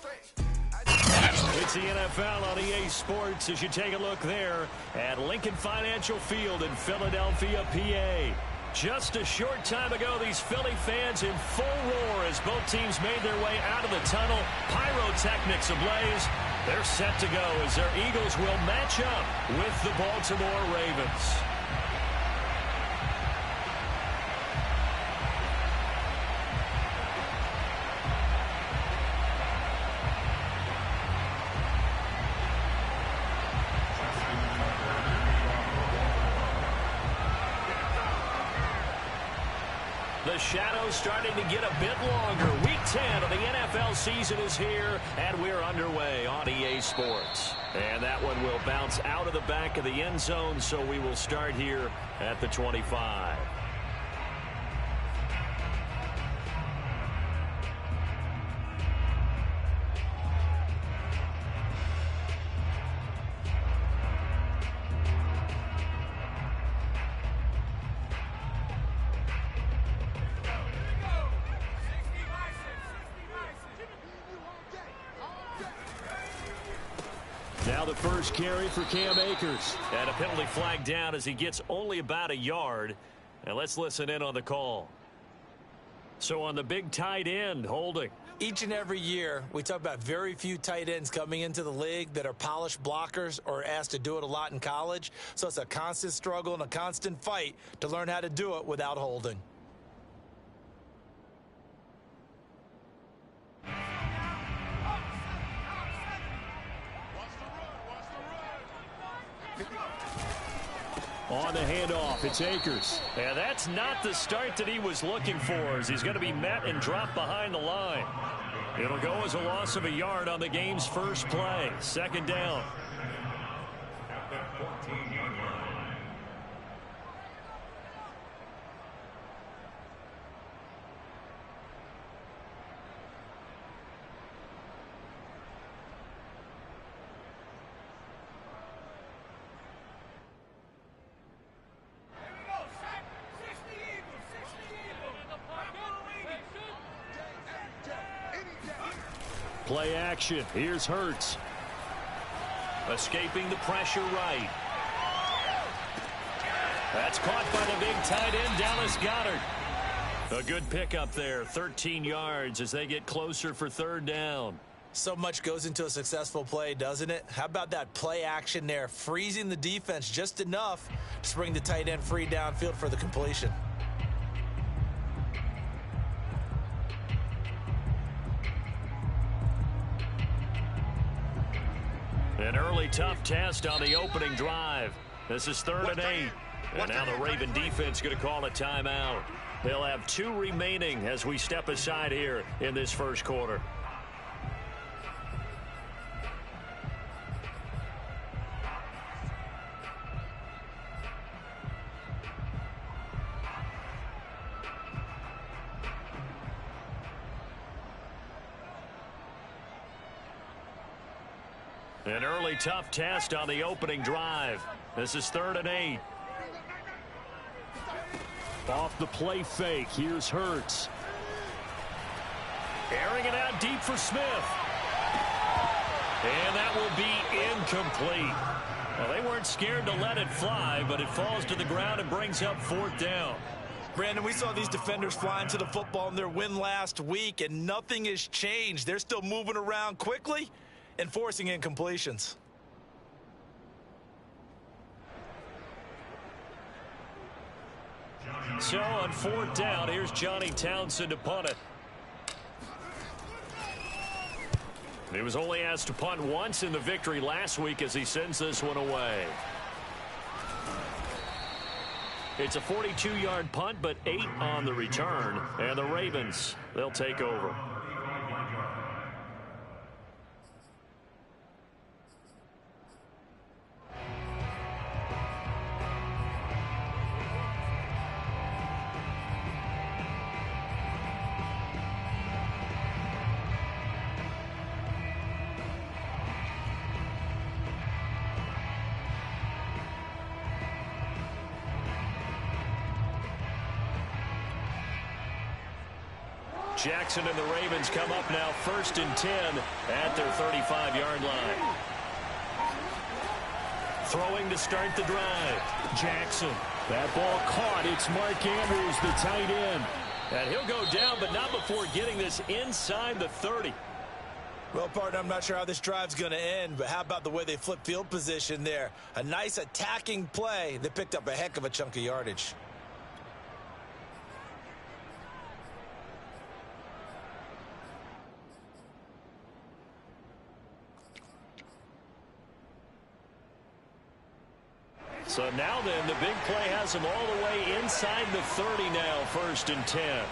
It's the NFL on EA Sports as you take a look there at Lincoln Financial Field in Philadelphia, PA. Just a short time ago, these Philly fans in full roar as both teams made their way out of the tunnel. Pyrotechnics ablaze. They're set to go as their Eagles will match up with the Baltimore Ravens. The shadow's starting to get a bit longer. Week 10 of the NFL season is here, and we're underway on EA Sports. And that one will bounce out of the back of the end zone, so we will start here at the 25. Now the first carry for Cam Akers. And a penalty flag down as he gets only about a yard. And let's listen in on the call. So on the big tight end, holding. Each and every year, we talk about very few tight ends coming into the league that are polished blockers or asked to do it a lot in college. So it's a constant struggle and a constant fight to learn how to do it without holding. On the handoff, it's Akers. And that's not the start that he was looking for, as he's going to be met and dropped behind the line. It'll go as a loss of a yard on the game's first play. Second down. Play action. Here's Hurts. Escaping the pressure right. That's caught by the big tight end, Dallas Goedert. A good pickup there. 13 yards as they get closer for third down. So much goes into a successful play, doesn't it? How about that play action there? Freezing the defense just enough to bring the tight end free downfield for the completion. An early tough test on the opening drive. This is 3rd and 8. And now the Raven defense going to call a timeout. They'll have 2 remaining as we step aside here in this first quarter. An early tough test on the opening drive. This is 3rd and 8. Off the play fake. Here's Hurts. Airing it out deep for Smith. And that will be incomplete. Well, they weren't scared to let it fly, but it falls to the ground and brings up 4th down. Brandon, we saw these defenders flying to the football in their win last week, and nothing has changed. They're still moving around quickly and forcing incompletions. So on 4th down, here's Johnny Townsend to punt it. He was only asked to punt once in the victory last week as he sends this one away. It's a 42-yard punt, but 8 on the return. And the Ravens, they'll take over. Jackson and the Ravens come up now 1st and 10 at their 35-yard line. Throwing to start the drive. Jackson. That ball caught. It's Mark Andrews, the tight end. And he'll go down, but not before getting this inside the 30. Well, partner, I'm not sure how this drive's going to end, but how about the way they flip field position there? A nice attacking play that picked up a heck of a chunk of yardage. So now then, the big play has him all the way inside the 30 now, 1st and 10.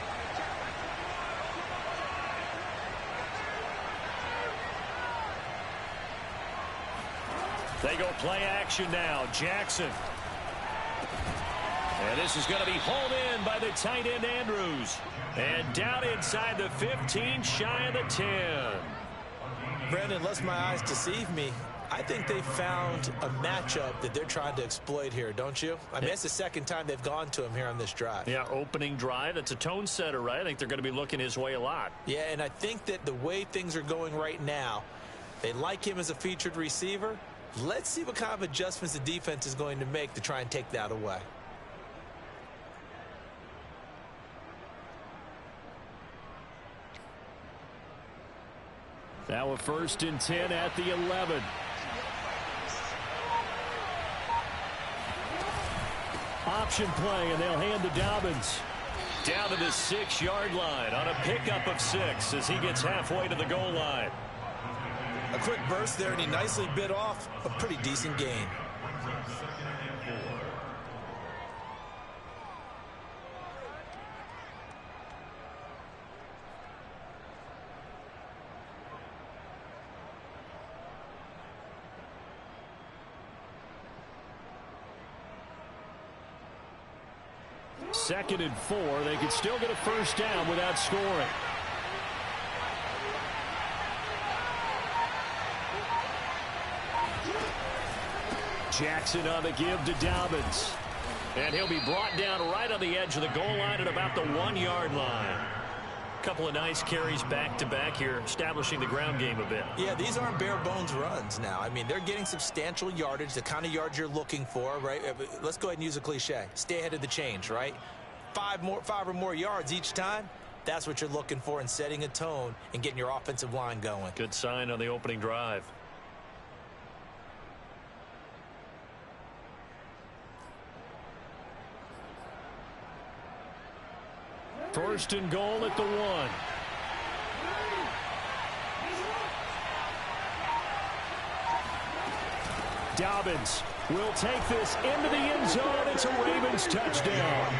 They go play action now. Jackson. And this is going to be hauled in by the tight end Andrews. And down inside the 15, shy of the 10. Brandon, unless my eyes deceive me, I think they found a matchup that they're trying to exploit here, don't you? I mean, it's the second time they've gone to him here on this drive. Yeah, opening drive. It's a tone setter, right? I think they're going to be looking his way a lot. Yeah, and I think that the way things are going right now, they like him as a featured receiver. Let's see what kind of adjustments the defense is going to make to try and take that away. Now a 1st and 10 at the 11. Option play, and they'll hand to Dobbins. Down to the 6-yard line on a pickup of 6 as he gets halfway to the goal line. A quick burst there, and he nicely bit off a pretty decent gain. Second and 4. They could still get a 1st down without scoring. Jackson on the give to Dobbins. And he'll be brought down right on the edge of the goal line at about the 1-yard line. Couple of nice carries back-to-back here, establishing the ground game a bit. Yeah, these aren't bare-bones runs now. I mean, they're getting substantial yardage, the kind of yards you're looking for, right? Let's go ahead and use a cliche. Stay ahead of the change, right? 5 or more yards each time. That's what you're looking for in setting a tone and getting your offensive line going. Good sign on the opening drive. First and goal at the 1. Dobbins will take this into the end zone. It's a Ravens touchdown.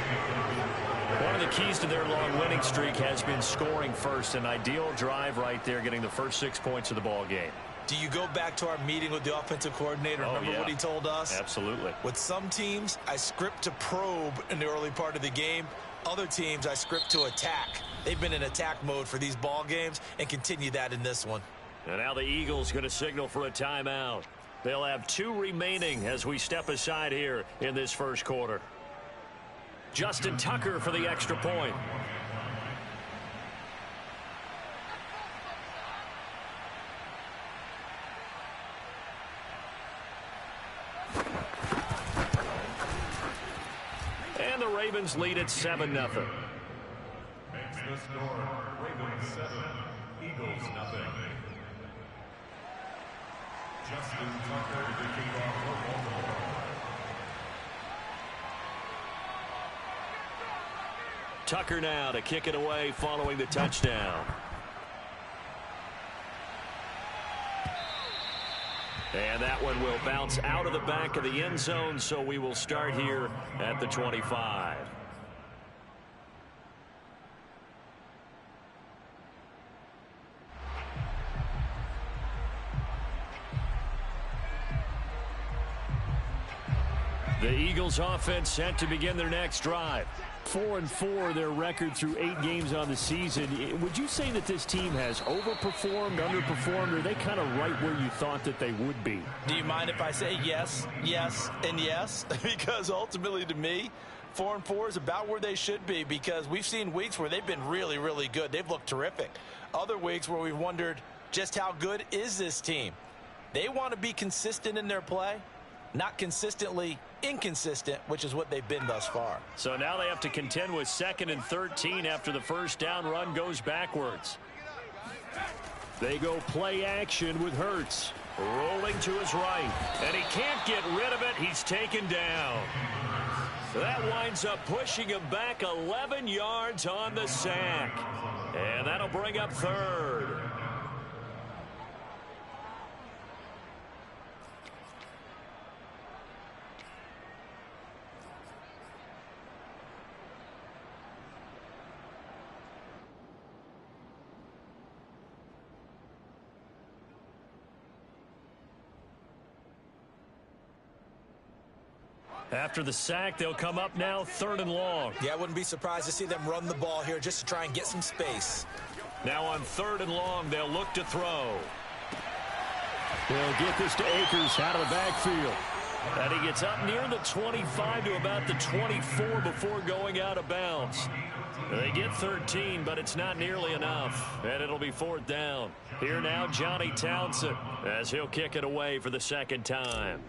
One of the keys to their long winning streak has been scoring first. An ideal drive right there, getting the first 6 points of the ball game. Do you go back to our meeting with the offensive coordinator? Remember what he told us? Absolutely. With some teams, I script to probe in the early part of the game. Other teams, I script to attack. They've been in attack mode for these ball games and continue that in this one. And now the Eagles going to signal for a timeout. They'll have 2 remaining as we step aside here in this first quarter. Justin Tucker for the extra point. And the Ravens lead at 7-0. Makes the score Ravens 7, Eagles 0. Justin Tucker to kick off for Baltimore. Tucker now to kick it away following the touchdown. And that one will bounce out of the back of the end zone, so we will start here at the 25. The Eagles offense set to begin their next drive. 4-4 their record through 8 games on the season. Would you say that this team has overperformed, underperformed, or are they kind of right where you thought that they would be? Do you mind if I say yes, yes, and yes? Because ultimately to me, 4-4 is about where they should be because we've seen weeks where they've been really, really good. They've looked terrific. Other weeks where we've wondered just how good is this team. They want to be consistent in their play, not consistently inconsistent, which is what they've been thus far. So now they have to contend with 2nd and 13 after the first down run goes backwards. They go play action with Hurts. Rolling to his right. And he can't get rid of it. He's taken down. That winds up pushing him back 11 yards on the sack. And that'll bring up 3rd. After the sack, they'll come up now 3rd and long. Yeah, I wouldn't be surprised to see them run the ball here just to try and get some space. Now on 3rd and long, they'll look to throw. They'll get this to Akers out of the backfield. And he gets up near the 25 to about the 24 before going out of bounds. They get 13, but it's not nearly enough. And it'll be 4th down. Here now, Johnny Townsend, as he'll kick it away for the 2nd time.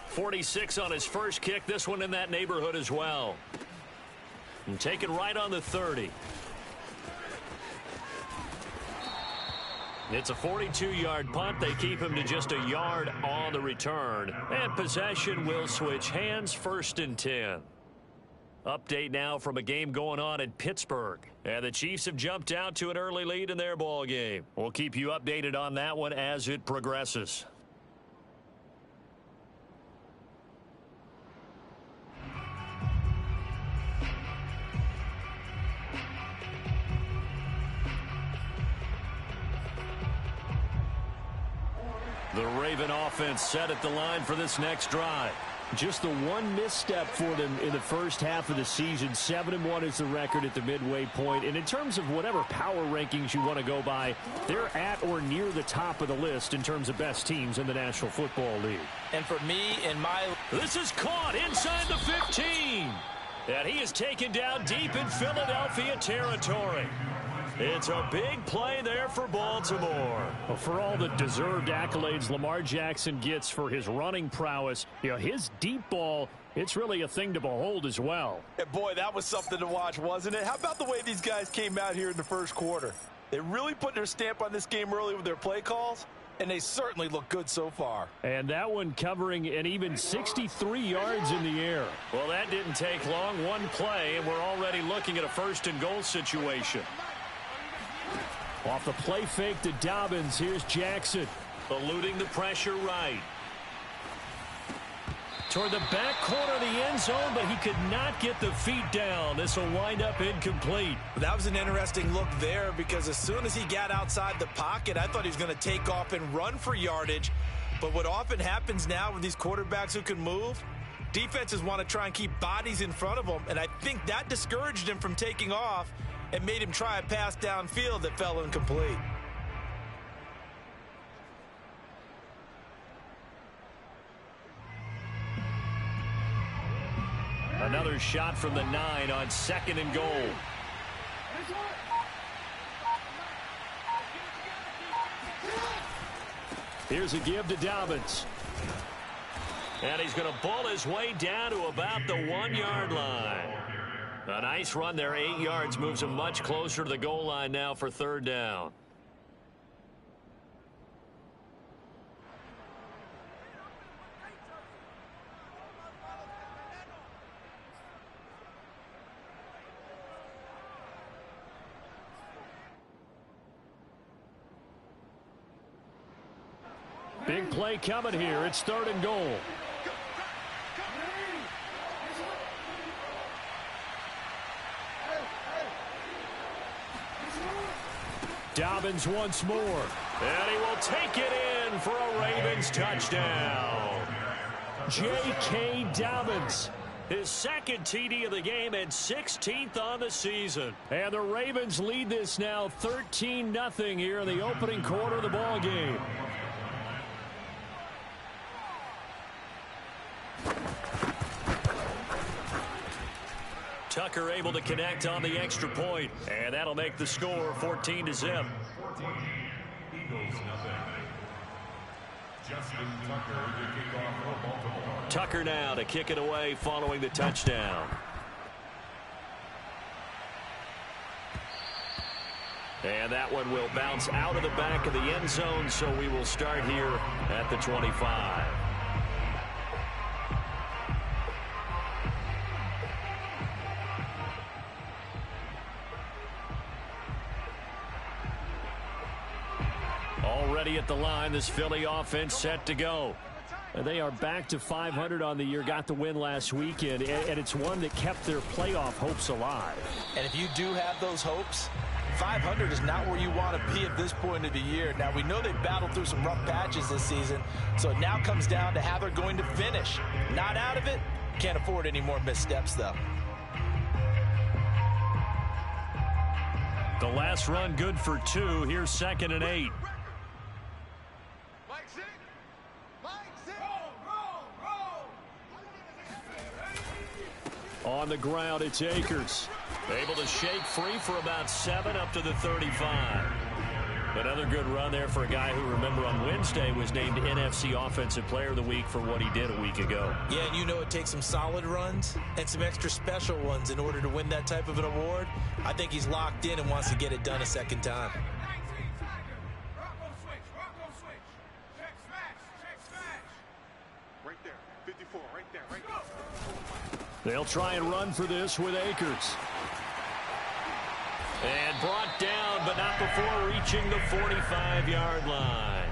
46 on his first kick. This one in that neighborhood as well. And taken right on the 30. It's a 42-yard punt. They keep him to just a yard on the return. And possession will switch hands, 1st and 10. Update now from a game going on in Pittsburgh. And the Chiefs have jumped out to an early lead in their ball game. We'll keep you updated on that one as it progresses. The Raven offense set at the line for this next drive. Just the one misstep for them in the first half of the season. 7-1 is the record at the midway point. And in terms of whatever power rankings you want to go by, they're at or near the top of the list in terms of best teams in the National Football League. And for me, This is caught inside the 15. And he is taken down deep in Philadelphia territory. It's a big play there for Baltimore. Well, for all the deserved accolades Lamar Jackson gets for his running prowess, his deep ball, it's really a thing to behold as well. And boy, that was something to watch, wasn't it? How about the way these guys came out here in the first quarter? They really put their stamp on this game early with their play calls, and they certainly look good so far. And that one covering an even 63 yards in the air. Well, that didn't take long. One play, and we're already looking at a 1st and goal situation. Off the play fake to Dobbins, here's Jackson. Eluding the pressure right. Toward the back corner of the end zone, but he could not get the feet down. This will wind up incomplete. That was an interesting look there because as soon as he got outside the pocket, I thought he was going to take off and run for yardage. But what often happens now with these quarterbacks who can move, defenses want to try and keep bodies in front of them, and I think that discouraged him from taking off and made him try a pass downfield that fell incomplete. Another shot from the 9 on 2nd and goal. Here's a give to Dobbins. And he's going to bull his way down to about the 1-yard line. A nice run there, 8 yards, moves him much closer to the goal line now for 3rd down. Big play coming here. It's 3rd and goal. Dobbins once more. And he will take it in for a Ravens touchdown. J.K. Dobbins, his 2nd TD of the game and 16th on the season. And the Ravens lead this now 13-0 here in the opening quarter of the ball game. Tucker able to connect on the extra point, and that'll make the score 14-0. 14, Eagles nothing. Justin Tucker to kick off for Baltimore. Tucker now to kick it away following the touchdown. And that one will bounce out of the back of the end zone, so we will start here at the 25. Already at the line, this Philly offense set to go. They are back to 500 on the year, got the win last weekend, and it's one that kept their playoff hopes alive. And if you do have those hopes, 500 is not where you want to be at this point of the year. Now, we know they've battled through some rough patches this season, so it now comes down to how they're going to finish. Not out of it. Can't afford any more missteps, though. The last run good for 2. Here's 2nd and 8. On the ground, it's Akers. Able to shake free for about 7 up to the 35. Another good run there for a guy who, remember, on Wednesday was named NFC Offensive Player of the Week for what he did a week ago. Yeah, and you know it takes some solid runs and some extra special ones in order to win that type of an award. I think he's locked in and wants to get it done a second time. They'll try and run for this with Akers. And brought down, but not before reaching the 45-yard line.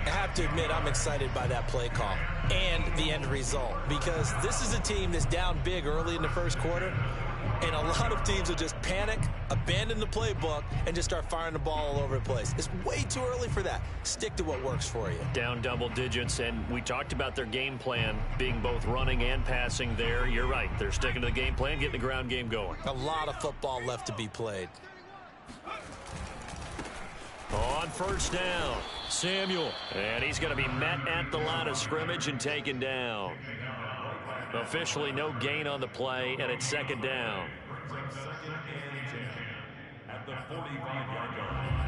I have to admit, I'm excited by that play call and the end result, because this is a team that's down big early in the first quarter, and a lot of teams will just panic, abandon the playbook, and just start firing the ball all over the place. It's way too early for that. Stick to what works for you. Down double digits, and we talked about their game plan being both running and passing there. You're right. They're sticking to the game plan, getting the ground game going. A lot of football left to be played. On first down, Samuel. And he's going to be met at the line of scrimmage and taken down. Officially no gain on the play, and it's 2nd down. Second and 10 at the 45-yard line.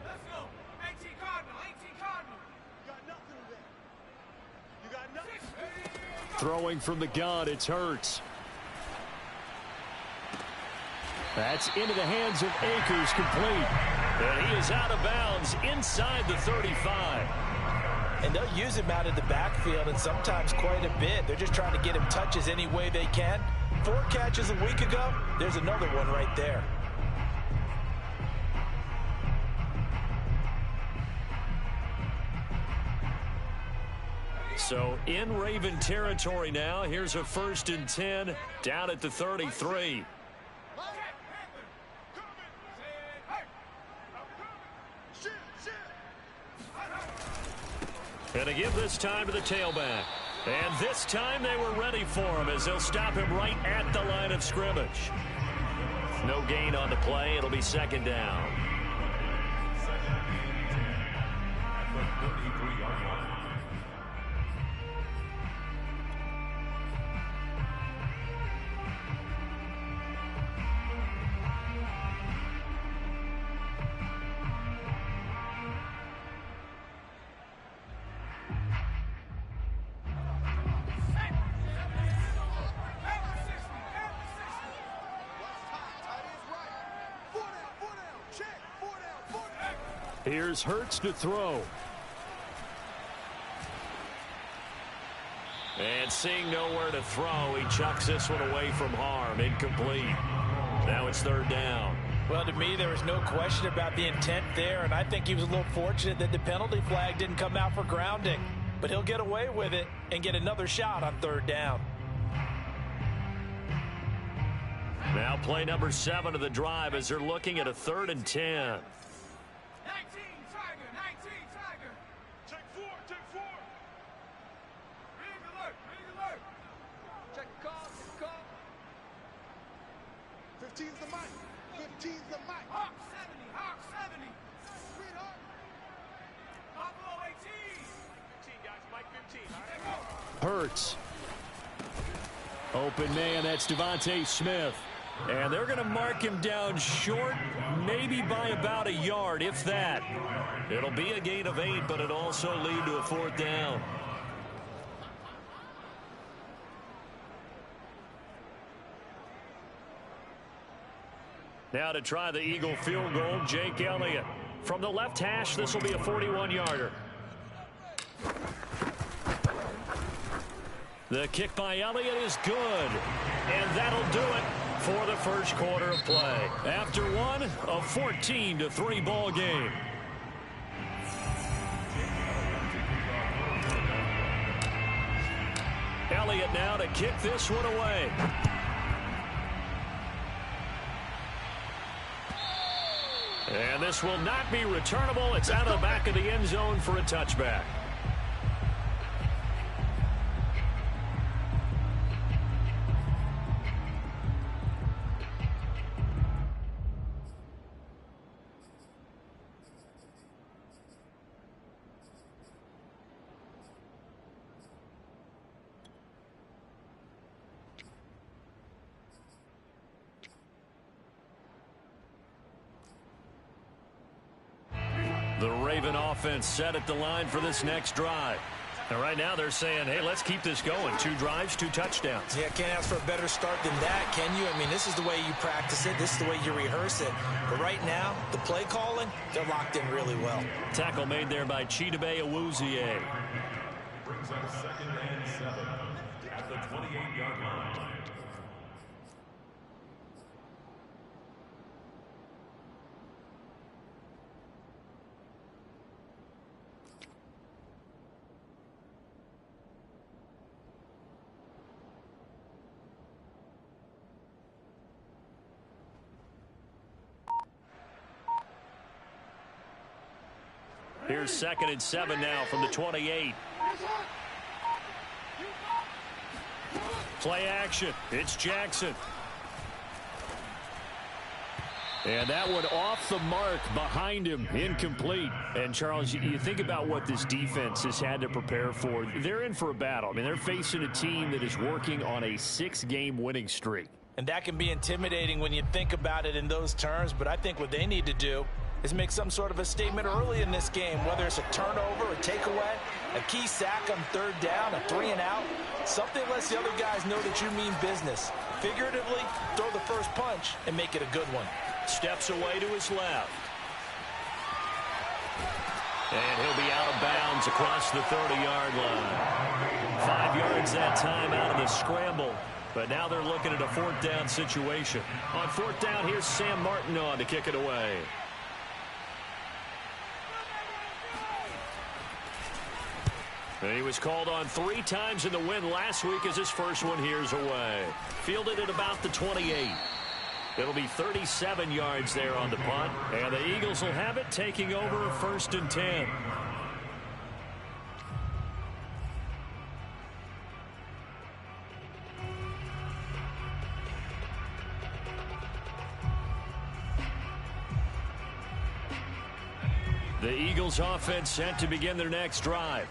Let's go. 18 Cardinal, 18 Cardinal. You got nothing there. You got nothing. Throwing from the gun, it's Hurts. That's into the hands of Akers, complete. And he is out of bounds inside the 35. And they'll use him out of the backfield, and sometimes quite a bit. They're just trying to get him touches any way they can. 4 catches a week ago. There's another one right there. So in Raven territory now. Here's a 1st and 10 down at the 33. And to give this time to the tailback. And this time they were ready for him as they'll stop him right at the line of scrimmage. No gain on the play. It'll be 2nd down. Second and 10 at the 33-yard line. Here's Hurts to throw. And seeing nowhere to throw, he chucks this one away from harm. Incomplete. Now it's 3rd down. Well, to me, there was no question about the intent there, and I think he was a little fortunate that the penalty flag didn't come out for grounding. But he'll get away with it and get another shot on 3rd down. Now play number 7 of the drive as they're looking at a 3rd and 10. 19 Tiger, 19 Tiger. Check 4, check 4. Ring alert, ring alert. Check call, check call. 15's the mic. 15's the mic. Hawk 70. Hawk 70. Sweetheart. Buffalo 18. 15, guys. Mike 15. All right, go. Hurts. Open man, that's Devontae Smith. And they're going to mark him down short, maybe by about a yard, if that. It'll be a gain of 8, but it'll also lead to a 4th down. Now to try the Eagle field goal, Jake Elliott. From the left hash, this will be a 41-yarder. The kick by Elliott is good, and that'll do it for the first quarter of play. After one, a 14-3 ball game. Elliott now to kick this one away. And this will not be returnable. It's out of the back of the end zone for a touchback. The Raven offense set at the line for this next drive. And right now they're saying, hey, let's keep this going. 2 drives, 2 touchdowns. Yeah, can't ask for a better start than that, can you? I mean, this is the way you practice it. This is the way you rehearse it. But right now, the play calling, they're locked in really well. Tackle made there by Chidobe Awuzie. Brings up 2nd and 7 at the 28-yard line. Here's 2nd and 7 now from the 28. Play action. It's Jackson. And that one off the mark behind him, incomplete. And Charles, you think about what this defense has had to prepare for. They're in for a battle. I mean, they're facing a team that is working on a 6-game winning streak. And that can be intimidating when you think about it in those terms. But I think what they need to do is make some sort of a statement early in this game, whether it's a turnover, a takeaway, a key sack on 3rd down, a 3-and-out. Something lets the other guys know that you mean business. Figuratively, throw the first punch and make it a good one. Steps away to his left. And he'll be out of bounds across the 30-yard line. 5 yards that time out of the scramble. But now they're looking at a 4th down situation. On 4th down, here's Sam Martin on to kick it away. And he was called on 3 times in the win last week as his first one here's away. Fielded at about the 28. It'll be 37 yards there on the punt. And the Eagles will have it, taking over 1st and 10. The Eagles offense set to begin their next drive.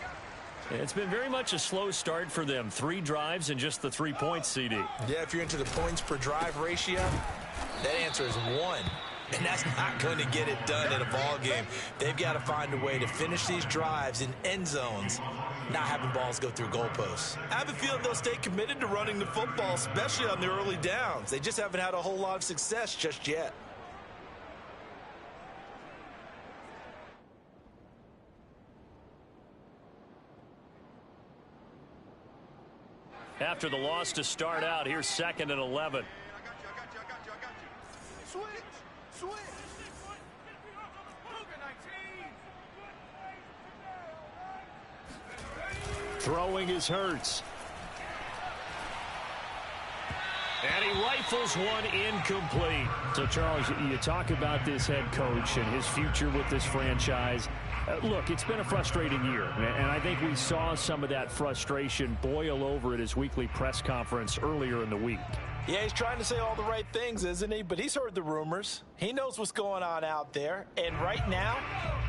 It's been very much a slow start for them. 3 drives and just the 3 points, CD. Yeah, if you're into the points per drive ratio, that answer is 1. And that's not going to get it done in a ball game. They've got to find a way to finish these drives in end zones, not having balls go through goalposts. I have a feeling they'll stay committed to running the football, especially on the early downs. They just haven't had a whole lot of success just yet. After the loss to start out, here's 2nd and 11. Switch. Throwing is Hurts. And he rifles one incomplete. So, Charles, you talk about this head coach and his future with this franchise. Look, it's been a frustrating year, and I think we saw some of that frustration boil over at his weekly press conference earlier in the week. Yeah, he's trying to say all the right things, isn't he? But he's heard the rumors. He knows what's going on out there. And right now,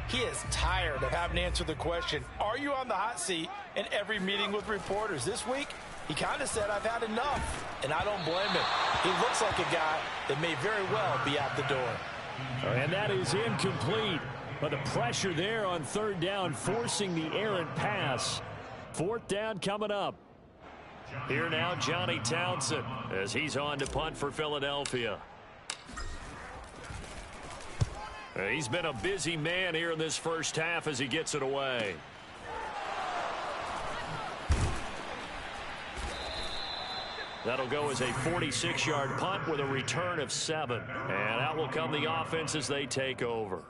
he is tired of having to answer the question, are you on the hot seat, in every meeting with reporters. This week, he kind of said, I've had enough. And I don't blame him. He looks like a guy that may very well be out the door. And that is incomplete. But the pressure there on third down, forcing the errant pass. Fourth down coming up. Here now, Johnny Townsend, as he's on to punt for Philadelphia. He's been a busy man here in this first half as he gets it away. That'll go as a 46-yard punt with a return of 7. And out will come the offense as they take over.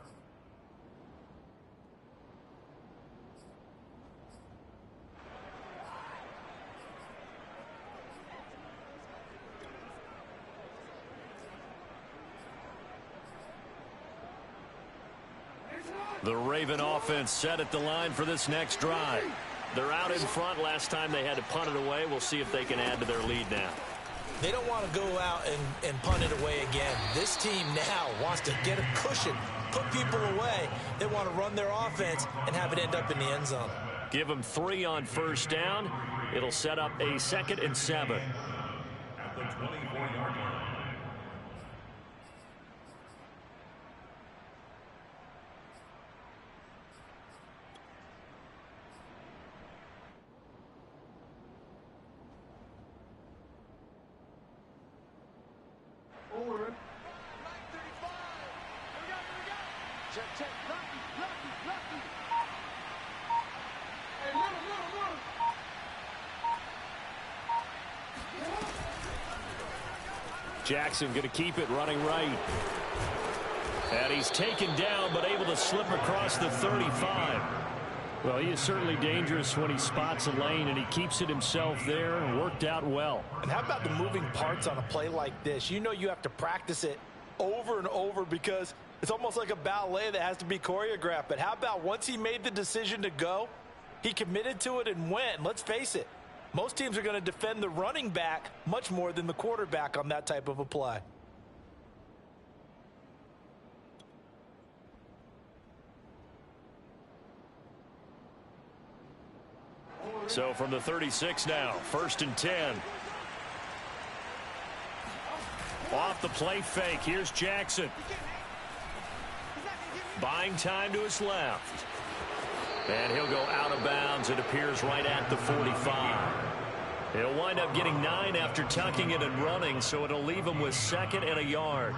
The Raven offense set at the line for this next drive. They're out in front. Last time they had to punt it away. We'll see if they can add to their lead now. They don't want to go out and punt it away again. This team now wants to get a cushion, put people away. They want to run their offense and have it end up in the end zone. Give them 3 on first down. It'll set up a 2nd and 7. At the 24-yard line. Jackson going to keep it running right. And he's taken down but able to slip across the 35. Well, he is certainly dangerous when he spots a lane, and he keeps it himself there and worked out well. And how about the moving parts on a play like this? You know you have to practice it over and over because it's almost like a ballet that has to be choreographed. But how about once he made the decision to go, he committed to it and went. And let's face it, most teams are going to defend the running back much more than the quarterback on that type of a play. So from the 36 now, 1st and 10. Off the play fake, here's Jackson. Buying time to his left. And he'll go out of bounds. It appears right at the 45. He'll wind up getting 9 after tucking it and running, so it'll leave him with 2nd and a yard.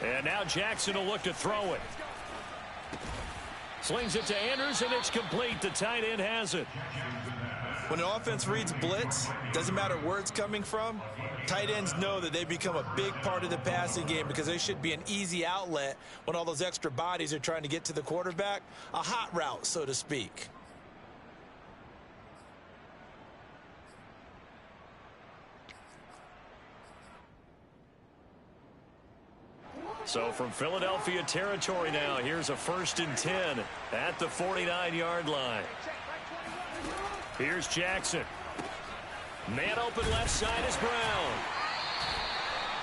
And now Jackson will look to throw it. Slings it to Andrews, and it's complete. The tight end has it. When the offense reads blitz, doesn't matter where it's coming from, tight ends know that they become a big part of the passing game because they should be an easy outlet when all those extra bodies are trying to get to the quarterback. A hot route, so to speak. So from Philadelphia territory now, here's a 1st and 10 at the 49-yard line. Here's Jackson. Man open left side is Brown.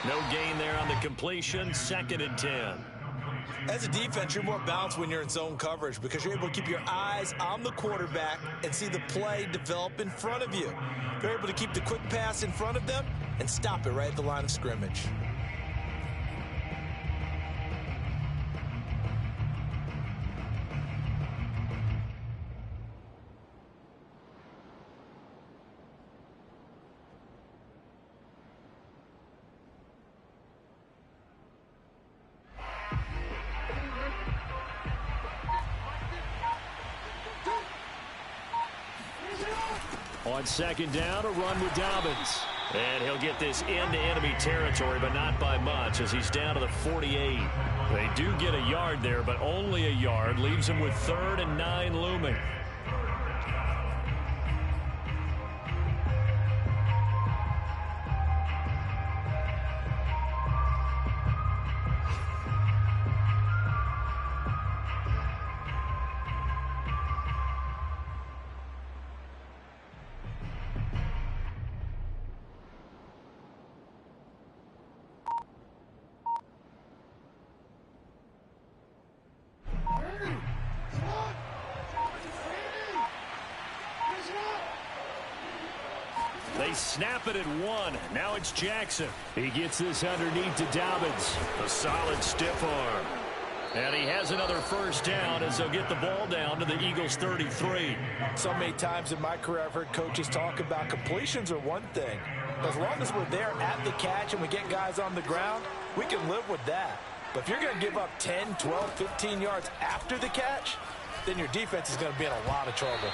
No gain there on the completion. 2nd and 10. As a defense, you're more balanced when you're in zone coverage because you're able to keep your eyes on the quarterback and see the play develop in front of you. You're able to keep the quick pass in front of them and stop it right at the line of scrimmage. On second down, a run with Dobbins. And he'll get this into enemy territory, but not by much as he's down to the 48. They do get a yard there, but only a yard. Leaves him with 3rd and 9 looming. They snap it at 1. Now it's Jackson. He gets this underneath to Dobbins. A solid stiff arm. And he has another first down as they'll get the ball down to the Eagles' 33. So many times in my career I've heard coaches talk about completions are one thing. As long as we're there at the catch and we get guys on the ground, we can live with that. But if you're going to give up 10, 12, 15 yards after the catch, then your defense is going to be in a lot of trouble.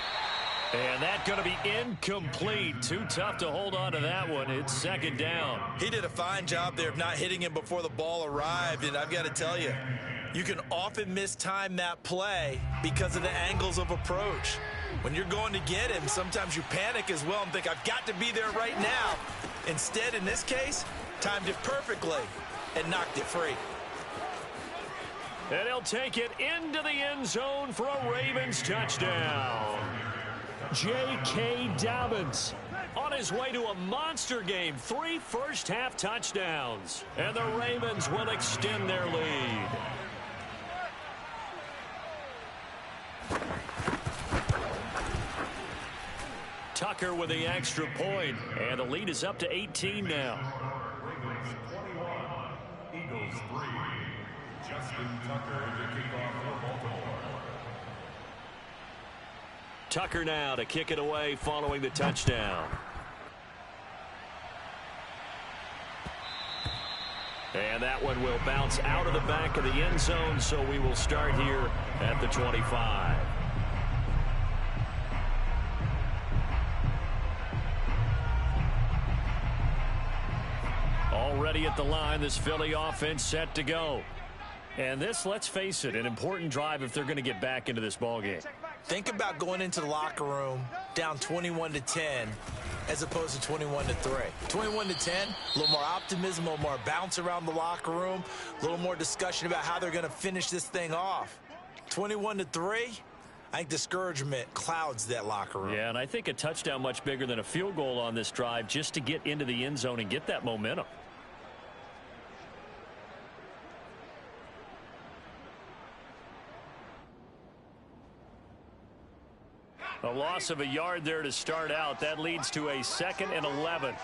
And that's going to be incomplete. Too tough to hold on to that one. It's second down. He did a fine job there of not hitting him before the ball arrived. And I've got to tell you, you can often mistime that play because of the angles of approach. When you're going to get him, sometimes you panic as well and think, I've got to be there right now. Instead, in this case, timed it perfectly and knocked it free. And he'll take it into the end zone for a Ravens touchdown. J.K. Dobbins on his way to a monster game. 3 first-half touchdowns. And the Ravens will extend their lead. Tucker with the extra point. And the lead is up to 18 now. Ravens 21, Eagles 3. Justin Tucker to kick off for Baltimore. Tucker now to kick it away following the touchdown. And that one will bounce out of the back of the end zone, so we will start here at the 25. Already at the line, this Philly offense set to go. And this, let's face it, an important drive if they're going to get back into this ballgame. Think about going into the locker room down 21-10 as opposed to 21-3. 21-10, a little more optimism, a little more bounce around the locker room, a little more discussion about how they're going to finish this thing off. 21-3, I think discouragement clouds that locker room. Yeah, and I think a touchdown much bigger than a field goal on this drive just to get into the end zone and get that momentum. A loss of a yard there to start out. That leads to a 2nd and 11.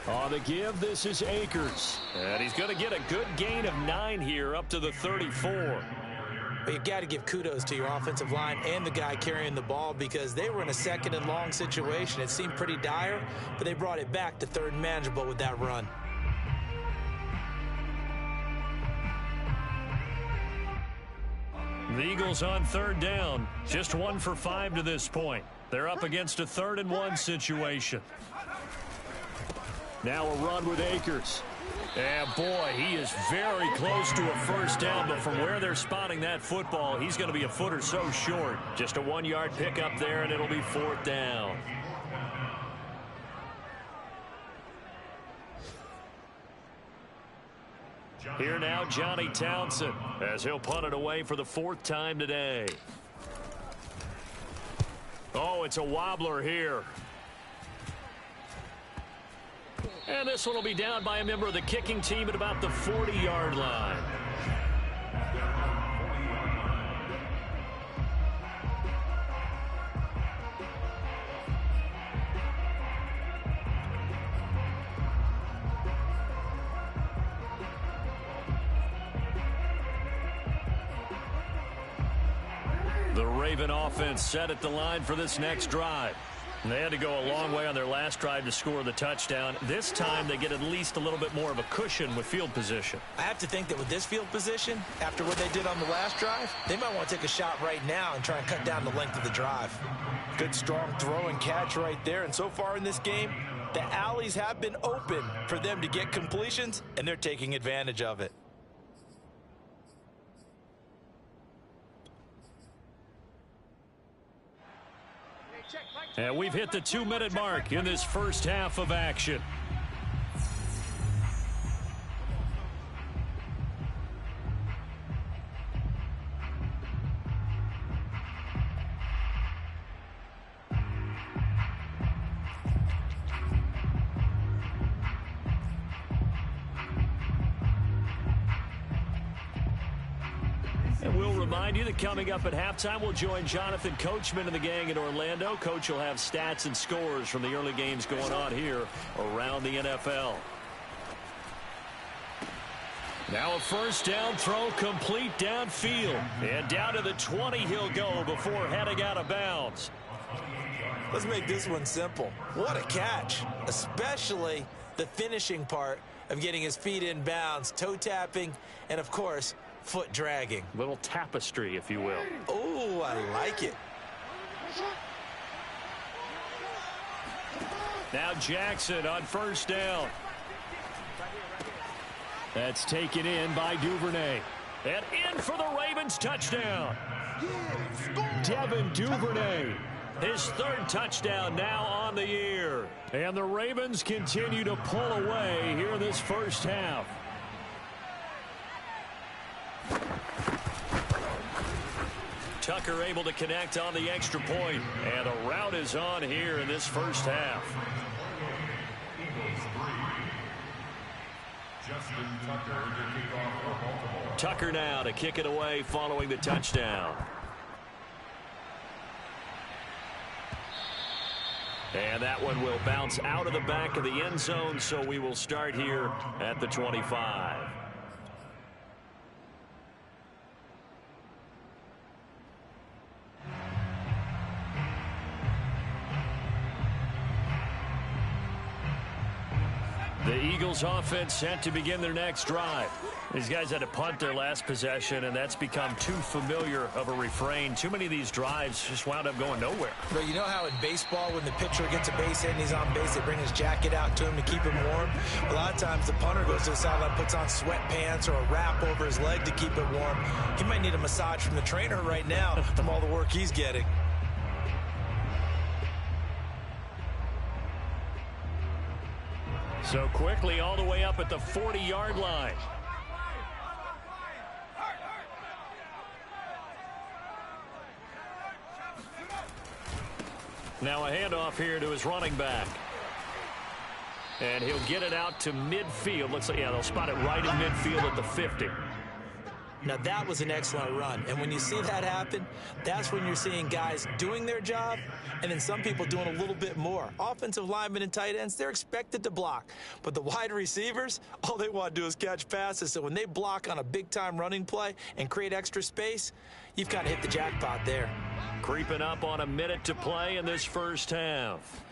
On the give, this is Akers. And he's going to get a good gain of 9 here up to the 34. But you got to give kudos to your offensive line and the guy carrying the ball because they were in a 2nd and long situation. It seemed pretty dire, but they brought it back to 3rd and manageable with that run. The Eagles on 3rd down. Just 1 for 5 to this point. They're up against a 3rd and 1 situation. Now a run with Akers. And boy, he is very close to a first down, but from where they're spotting that football, he's going to be a foot or so short. Just a 1-yard pickup there, and it'll be 4th down. Here now, Johnny Townsend, as he'll punt it away for the 4th time today. Oh, it's a wobbler here. And this one will be down by a member of the kicking team at about the 40-yard line. The Raven offense set at the line for this next drive. They had to go a long way on their last drive to score the touchdown. This time they get at least a little bit more of a cushion with field position. I have to think that with this field position, after what they did on the last drive, they might want to take a shot right now and try and cut down the length of the drive. Good strong throw and catch right there. And so far in this game, the alleys have been open for them to get completions, and they're taking advantage of it. And we've hit the 2-minute mark in this first half of action. And we'll remind you that coming up at halftime, we'll join Jonathan Coachman and the gang in Orlando. Coach will have stats and scores from the early games going on here around the NFL. Now a first down throw complete downfield. And down to the 20 he'll go before heading out of bounds. Let's make this one simple. What a catch, especially the finishing part of getting his feet in bounds, toe tapping, and of course, foot dragging. Little tapestry, if you will. Oh, I like it. Now Jackson on first down. That's taken in by Duvernay. And in for the Ravens touchdown. Devin Duvernay. His third touchdown now on the year. And the Ravens continue to pull away here in this first half. Tucker able to connect on the extra point, and a rout is on here in this first half. Tucker now to kick it away following the touchdown. And that one will bounce out of the back of the end zone, so we will start here at the 25. The Eagles offense set to begin their next drive. These guys had to punt their last possession, and that's become too familiar of a refrain. Too many of these drives just wound up going nowhere. But you know how in baseball, when the pitcher gets a base hit and he's on base, they bring his jacket out to him to keep him warm? A lot of times the punter goes to the sideline, puts on sweatpants or a wrap over his leg to keep it warm. He might need a massage from the trainer right now from all the work he's getting. So quickly all the way up at the 40-yard line. Now a handoff here to his running back. And he'll get it out to midfield. Looks like, yeah, they'll spot it right in midfield at the 50. Now that was an excellent run, and when you see that happen, that's when you're seeing guys doing their job and then some people doing a little bit more. Offensive linemen and tight ends, they're expected to block, but the wide receivers, all they want to do is catch passes. So when they block on a big-time running play and create extra space, you've kind of hit the jackpot there. Creeping up on a minute to play in this first half.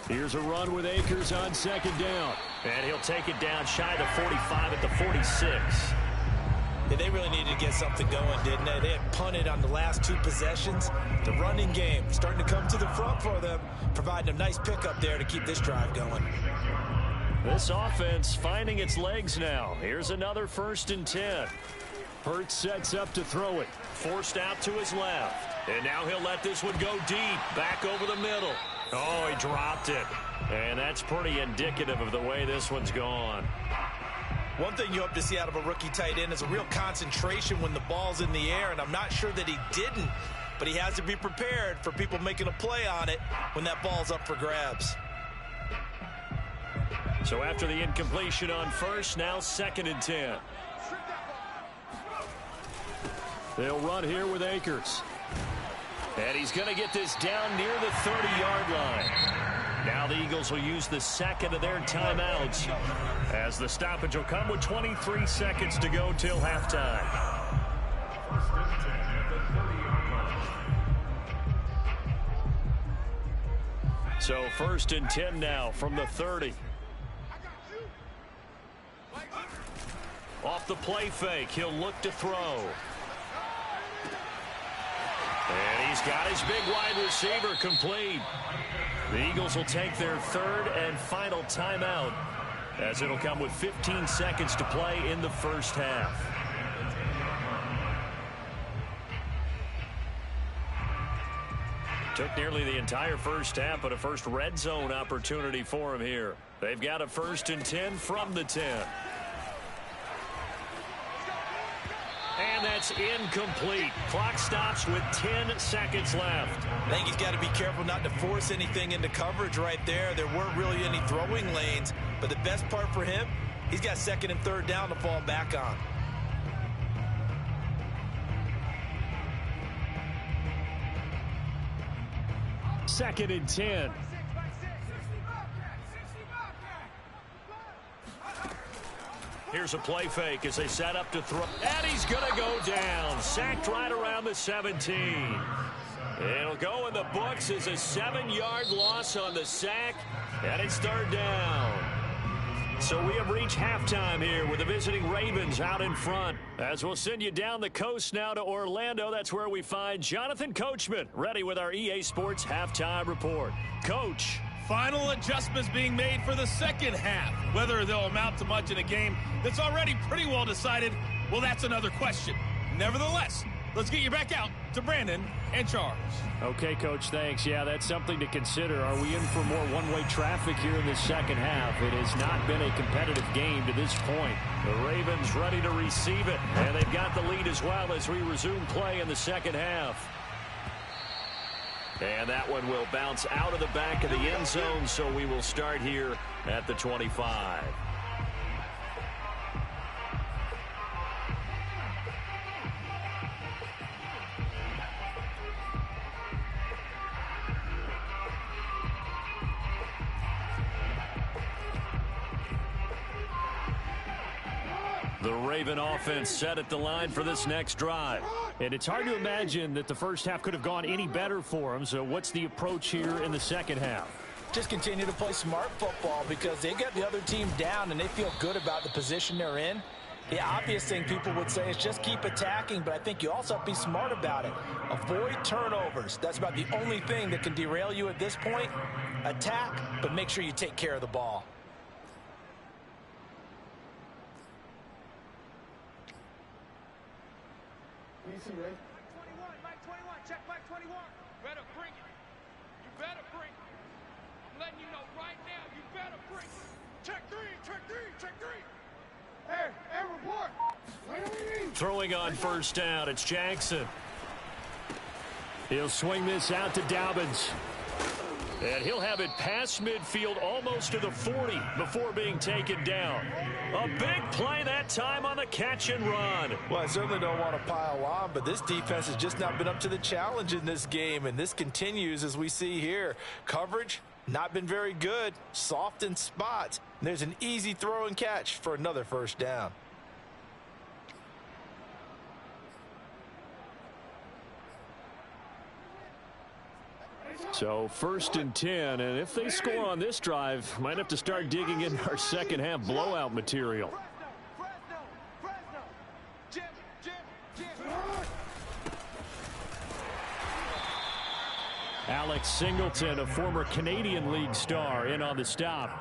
Here's a run with Akers on second down, and he'll take it down shy of the 45 at the 46. Yeah, they really needed to get something going, didn't they? They had punted on the last two possessions. The running game starting to come to the front for them, providing a nice pickup there to keep this drive going. This offense finding its legs now. Here's another 1st and 10. Hurts sets up to throw it. Forced out to his left. And now he'll let this one go deep. Back over the middle. Oh, he dropped it. And that's pretty indicative of the way this one's gone. One thing you hope to see out of a rookie tight end is a real concentration when the ball's in the air, and I'm not sure that he didn't, but he has to be prepared for people making a play on it when that ball's up for grabs. So after the incompletion on first, now 2nd and 10. They'll run here with Akers. And he's going to get this down near the 30-yard line. Now the Eagles will use the second of their timeouts as the stoppage will come with 23 seconds to go till halftime. So 1st and 10 now from the 30. Off the play fake, he'll look to throw. And he's got his big wide receiver complete. The Eagles will take their 3rd and final timeout, as it'll come with 15 seconds to play in the first half. Took nearly the entire first half, but a first red zone opportunity for him here. They've got a 1st and 10 from the 10. And that's incomplete. Clock stops with 10 seconds left. I think he's got to be careful not to force anything into coverage right there. There weren't really any throwing lanes, but the best part for him, he's got 2nd and 3rd down to fall back on. Second and 10. Here's a play fake as they set up to throw. And he's going to go down. Sacked right around the 17. It'll go in the books as a 7-yard loss on the sack. And it's 3rd down. So we have reached halftime here with the visiting Ravens out in front. As we'll send you down the coast now to Orlando. That's where we find Jonathan Coachman ready with our EA Sports halftime report. Coach. Final adjustments being made for the second half. Whether they'll amount to much in a game that's already pretty well decided, well, that's another question. Nevertheless, let's get you back out to Brandon and Charles. Okay, Coach, thanks. Yeah, that's something to consider. Are we in for more one-way traffic here in the second half? It has not been a competitive game to this point. The Ravens ready to receive it, and they've got the lead as well as we resume play in the second half. And that one will bounce out of the back of the end zone, so we will start here at the 25. The Raven offense set at the line for this next drive. And it's hard to imagine that the first half could have gone any better for them. So what's the approach here in the second half? Just continue to play smart football because they got the other team down and they feel good about the position they're in. The obvious thing people would say is just keep attacking, but I think you also have to be smart about it. Avoid turnovers. That's about the only thing that can derail you at this point. Attack, but make sure you take care of the ball. Mike 21, check Mike 21. Better bring it. You better bring it. I'm letting you know right now, you better bring it. Check 3, check 3, check 3. Hey, report. Throwing on first down, it's Jackson. He'll swing this out to Dobbins. And he'll have it past midfield almost to the 40 before being taken down. A big play that time on the catch and run. Well, I certainly don't want to pile on, but this defense has just not been up to the challenge in this game, and this continues as we see here. Coverage, not been very good, soft in spots. And there's an easy throw and catch for another first down. So 1st and 10, and if they score on this drive, might have to start digging in our second half blowout material. Alex Singleton, a former Canadian League star, in on the stop.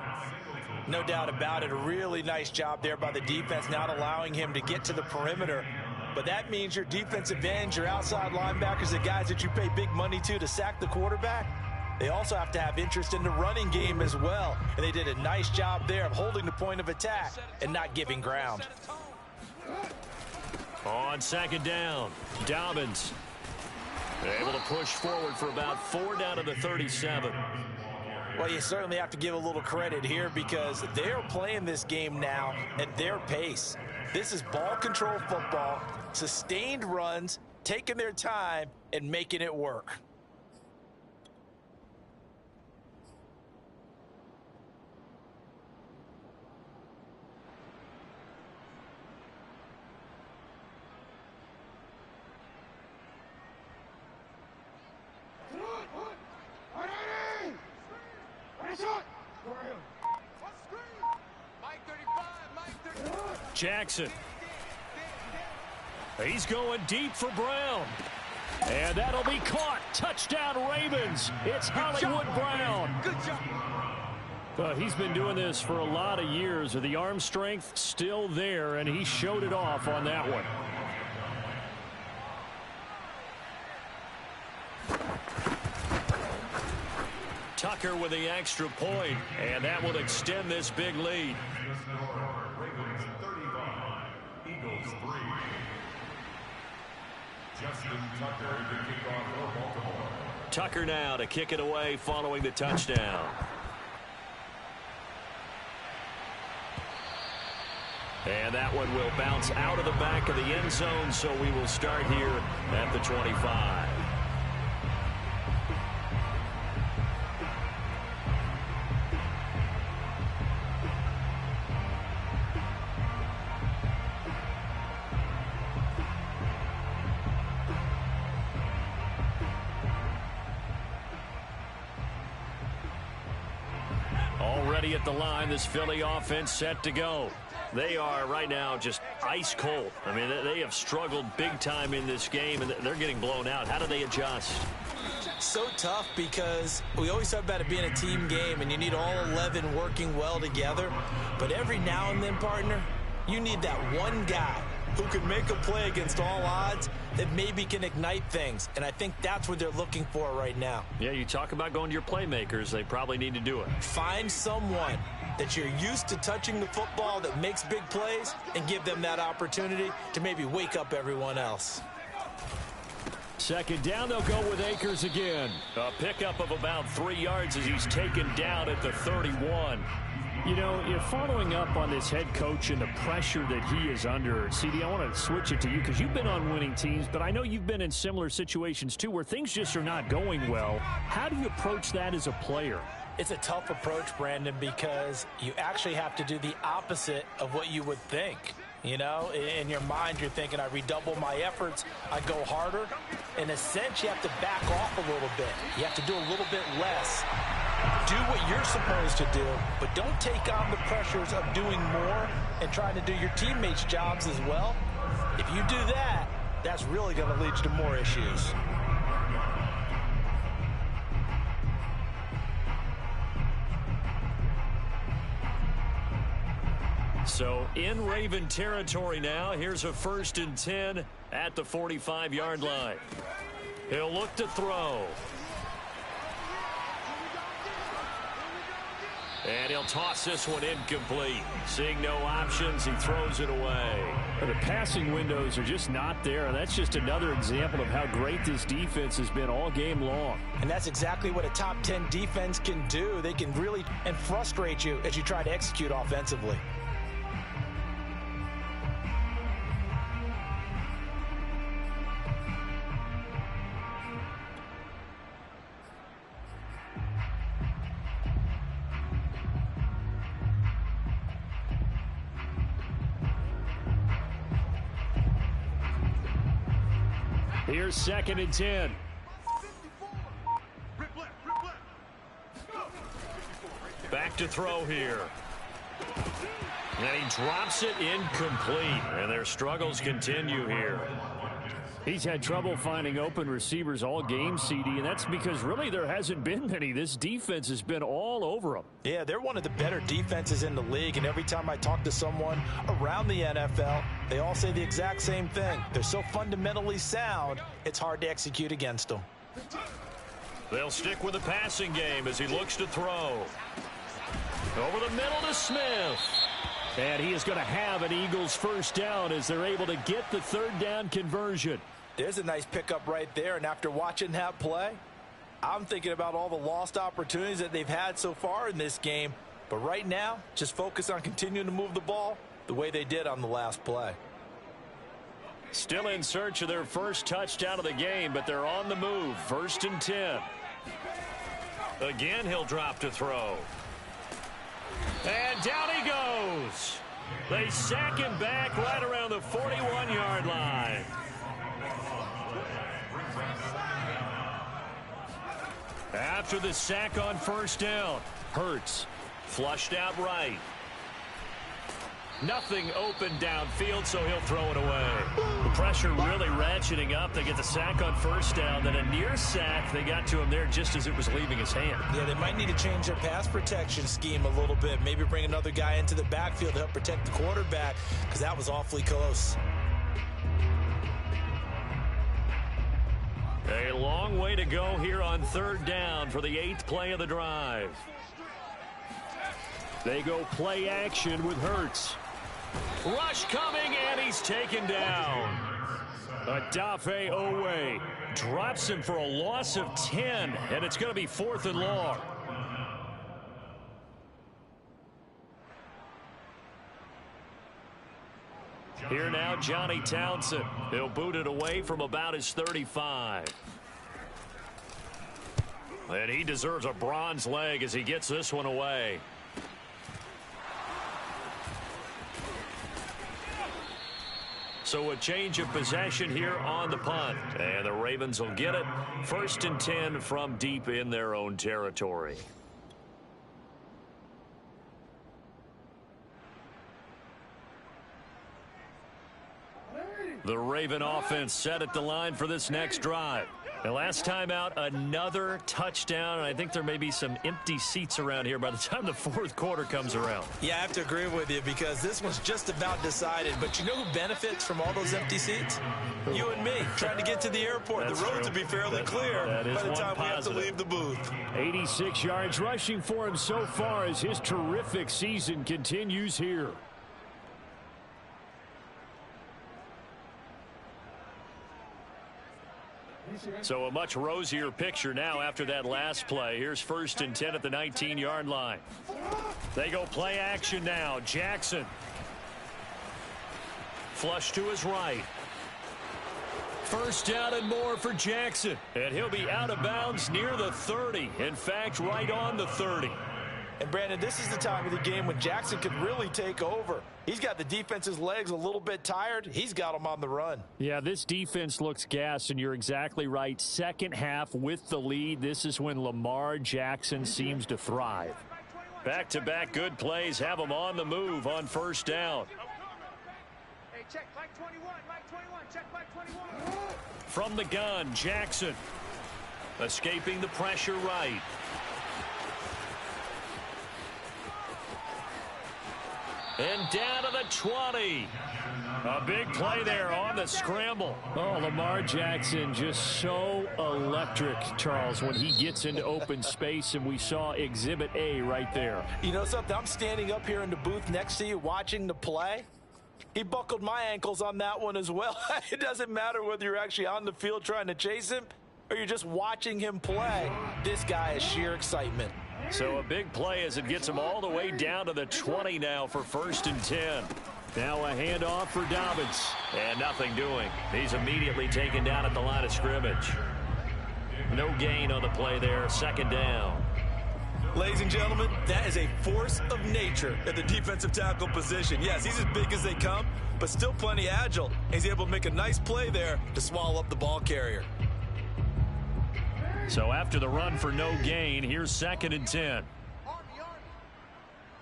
No doubt about it. A really nice job there by the defense, not allowing him to get to the perimeter. But that means your defensive ends, your outside linebackers, the guys that you pay big money to sack the quarterback, they also have to have interest in the running game as well. And they did a nice job there of holding the point of attack and not giving ground. On second down, Dobbins able to push forward for about 4 down to the 37. Well, you certainly have to give a little credit here because they're playing this game now at their pace. This is ball control football, sustained runs, taking their time, and making it work. Jackson. He's going deep for Brown. And that'll be caught. Touchdown, Ravens. It's Hollywood Brown. Good job. He's been doing this for a lot of years. The arm strength still there, and he showed it off on that one. Tucker with the extra point, and that will extend this big lead. Ravens 35, Eagles 3. Justin Tucker to kick off for Baltimore. Tucker now to kick it away following the touchdown. And that one will bounce out of the back of the end zone, so we will start here at the 25. Already at the line, this Philly offense set to go. They are right now just ice cold. I mean, they have struggled big time in this game, and they're getting blown out. How do they adjust? So tough because we always talk about it being a team game, and you need all 11 working well together. But every now and then, partner, you need that one guy who can make a play against all odds that maybe can ignite things. And I think that's what they're looking for right now. Yeah, you talk about going to your playmakers. They probably need to do it. Find someone that you're used to touching the football that makes big plays and give them that opportunity to maybe wake up everyone else. Second down, they'll go with Akers again. A pickup of about 3 yards as he's taken down at the 31. You know, if following up on this head coach and the pressure that he is under, CD, I want to switch it to you because you've been on winning teams, but I know you've been in similar situations too where things just are not going well. How do you approach that as a player? It's a tough approach, Brandon, because you actually have to do the opposite of what you would think. You know, in your mind, you're thinking, I redouble my efforts, I go harder. In a sense, you have to back off a little bit. You have to do a little bit less. Do what you're supposed to do, but don't take on the pressures of doing more and trying to do your teammates' jobs as well. If you do that, that's really going to lead to more issues. So in Raven territory now, here's a 1st and 10 at the 45-yard line. He'll look to throw. And he'll toss this one incomplete. Seeing no options, he throws it away. The passing windows are just not there, and that's just another example of how great this defense has been all game long. And that's exactly what a top 10 defense can do. They can really frustrate you as you try to execute offensively. Here's 2nd and 10. Back to throw here. And he drops it incomplete. And their struggles continue here. He's had trouble finding open receivers all game, CD, and that's because really there hasn't been many. This defense has been all over them. Yeah, they're one of the better defenses in the league, and every time I talk to someone around the NFL, they all say the exact same thing. They're so fundamentally sound, it's hard to execute against them. They'll stick with the passing game as he looks to throw. Over the middle to Smith. And he is going to have an Eagles 1st down as they're able to get the 3rd down conversion. There's a nice pickup right there, and after watching that play, I'm thinking about all the lost opportunities that they've had so far in this game. But right now, just focus on continuing to move the ball the way they did on the last play. Still in search of their first touchdown of the game, but they're on the move. 1st and 10. Again, he'll drop to throw. And down he goes. They sack him back right around the 41-yard line. After the sack on 1st down, Hurts flushed out right. Nothing open downfield, so he'll throw it away. The pressure really ratcheting up. They get the sack on first down, then a near sack. They got to him there just as it was leaving his hand. Yeah, they might need to change their pass protection scheme a little bit. Maybe bring another guy into the backfield to help protect the quarterback, because that was awfully close. A long way to go here on third down for the 8th play of the drive. They go play action with Hurts. Rush coming, and he's taken down. Adafe Owe drops him for a loss of 10, and it's going to be 4th and long. Here now, Johnny Townsend. He'll boot it away from about his 35. And he deserves a bronze leg as he gets this one away. So a change of possession here on the punt. And the Ravens will get it. 1st and 10 from deep in their own territory. The Raven offense set at the line for this next drive. The last time out, another touchdown, and I think there may be some empty seats around here by the time the 4th quarter comes around. Yeah, I have to agree with you because this one's just about decided. But you know who benefits from all those empty seats? You and me, trying to get to the airport. That's the roads true. will be fairly clear by the time we have to leave the booth. 86 yards rushing for him so far as his terrific season continues here. So a much rosier picture now after that last play. Here's 1st and 10 at the 19-yard line. They go play action now. Jackson. Flush to his right. 1st down and more for Jackson. And he'll be out of bounds near the 30. In fact, right on the 30. And, Brandon, this is the time of the game when Jackson could really take over. He's got the defense's legs a little bit tired. He's got them on the run. Yeah, this defense looks gassed, and you're exactly right. Second half with the lead, this is when Lamar Jackson seems to thrive. Back-to-back good plays have him on the move on 1st down. Hey, check, Mike 21, check Mike 21. From the gun, Jackson. Escaping the pressure right. And down to the 20. A big play there on the scramble. Oh, Lamar Jackson just so electric, Charles, when he gets into open space, and we saw Exhibit A right there. You know something? I'm standing up here in the booth next to you watching the play. He buckled my ankles on that one as well. It doesn't matter whether you're actually on the field trying to chase him or you're just watching him play. This guy is sheer excitement. So a big play as it gets him all the way down to the 20 now for 1st and 10. Now a handoff for Dobbins. And nothing doing. He's immediately taken down at the line of scrimmage. No gain on the play there. 2nd down. Ladies and gentlemen, that is a force of nature at the defensive tackle position. Yes, he's as big as they come, but still plenty agile. He's able to make a nice play there to swallow up the ball carrier. So after the run for no gain, here's 2nd and 10. Army.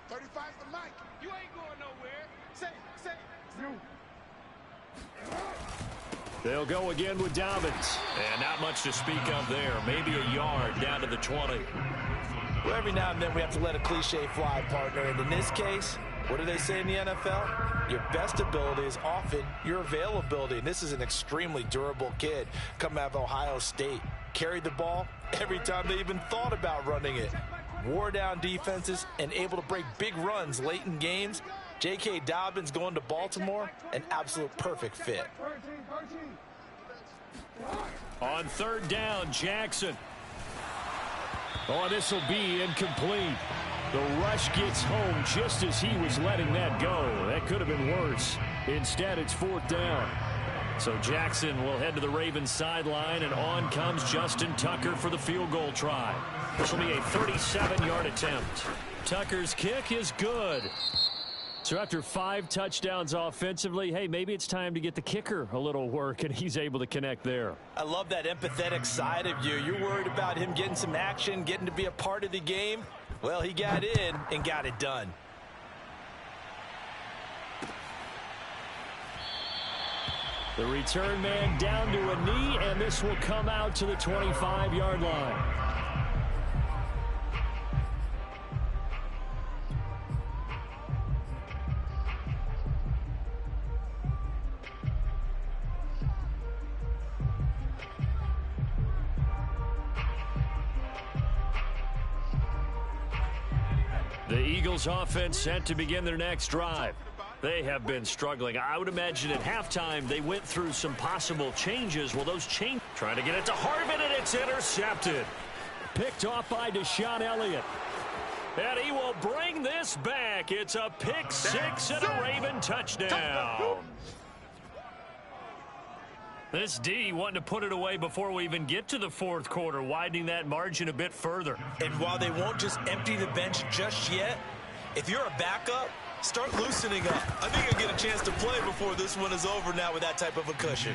35's the mic. You ain't going nowhere. Say. They'll go again with Dobbins. And not much to speak of there. Maybe a yard down to the 20. Well, every now and then we have to let a cliche fly, partner. And in this case, what do they say in the NFL? Your best ability is often your availability. And this is an extremely durable kid coming out of Ohio State. Carried the ball every time they even thought about running it. Wore down defenses and able to break big runs late in games. J.K. Dobbins going to Baltimore, an absolute perfect fit. On 3rd down, Jackson. Oh, this will be incomplete. The rush gets home just as he was letting that go. That could have been worse. Instead, it's 4th down. So Jackson will head to the Ravens sideline, and on comes Justin Tucker for the field goal try. This will be a 37-yard attempt. Tucker's kick is good. So after 5 touchdowns offensively, hey, maybe it's time to get the kicker a little work, and he's able to connect there. I love that empathetic side of you. You're worried about him getting some action, getting to be a part of the game. Well, he got in and got it done. The return man down to a knee, and this will come out to the 25-yard line. The Eagles offense set to begin their next drive. They have been struggling. I would imagine at halftime they went through some possible changes. Well, those changes. Trying to get it to Harvin, and it's intercepted. Picked off by Deshaun Elliott. And he will bring this back. It's a pick six and a Raven touchdown. This D wanting to put it away before we even get to the fourth quarter, widening that margin a bit further. And while they won't just empty the bench just yet, if you're a backup, start loosening up. I think you'll get a chance to play before this one is over now with that type of a cushion.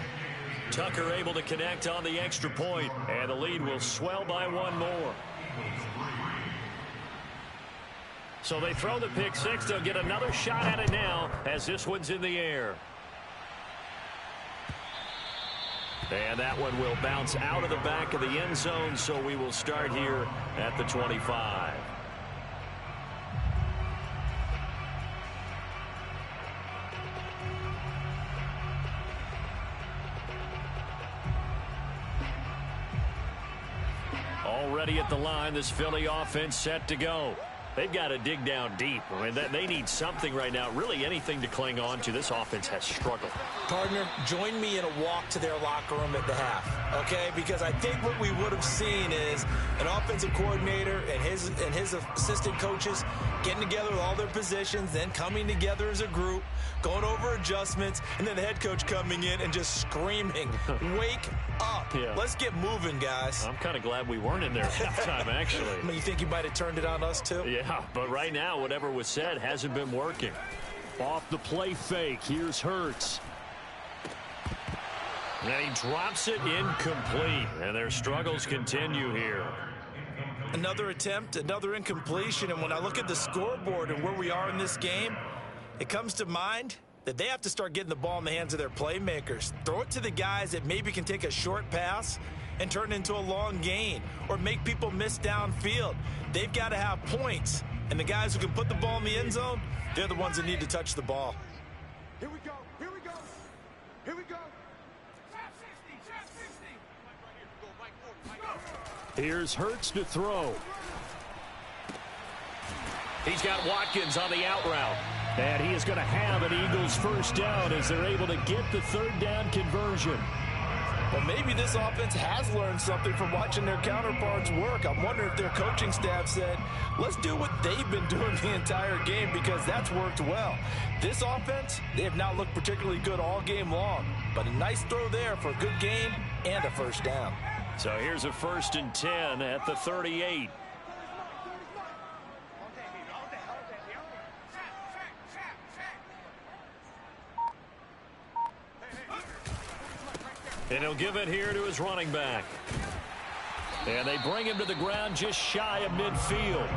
Tucker able to connect on the extra point, and the lead will swell by one more. So they throw the pick six. They'll get another shot at it now as this one's in the air. And that one will bounce out of the back of the end zone, so we will start here at the 25. Already at the line, this Philly offense set to go. They've got to dig down deep. I mean, they need something right now, really anything to cling on to. This offense has struggled. Partner, join me in a walk to their locker room at the half, okay? Because I think what we would have seen is an offensive coordinator and his assistant coaches getting together with all their positions, then coming together as a group, going over adjustments, and then the head coach coming in and just screaming, wake up. Yeah. Let's get moving, guys. I'm kind of glad we weren't in there at halftime, actually. I mean, you think you might have turned it on us, too? Yeah, but right now, whatever was said hasn't been working. Off the play fake, here's Hurts. And he drops it incomplete, and their struggles continue here. Another attempt, another incompletion, and when I look at the scoreboard and where we are in this game, it comes to mind that they have to start getting the ball in the hands of their playmakers. Throw it to the guys that maybe can take a short pass and turn it into a long gain or make people miss downfield. They've got to have points, and the guys who can put the ball in the end zone, they're the ones that need to touch the ball. Here we go. Here we go. Here we go. Here's Hurts to throw. He's got Watkins on the out route. And he is going to have an Eagles first down as they're able to get the third down conversion. Well, maybe this offense has learned something from watching their counterparts work. I'm wondering if their coaching staff said, let's do what they've been doing the entire game because that's worked well. This offense, they have not looked particularly good all game long. But a nice throw there for a good gain and a first down. So here's a 1st and 10 at the 38. And he'll give it here to his running back. And they bring him to the ground just shy of midfield.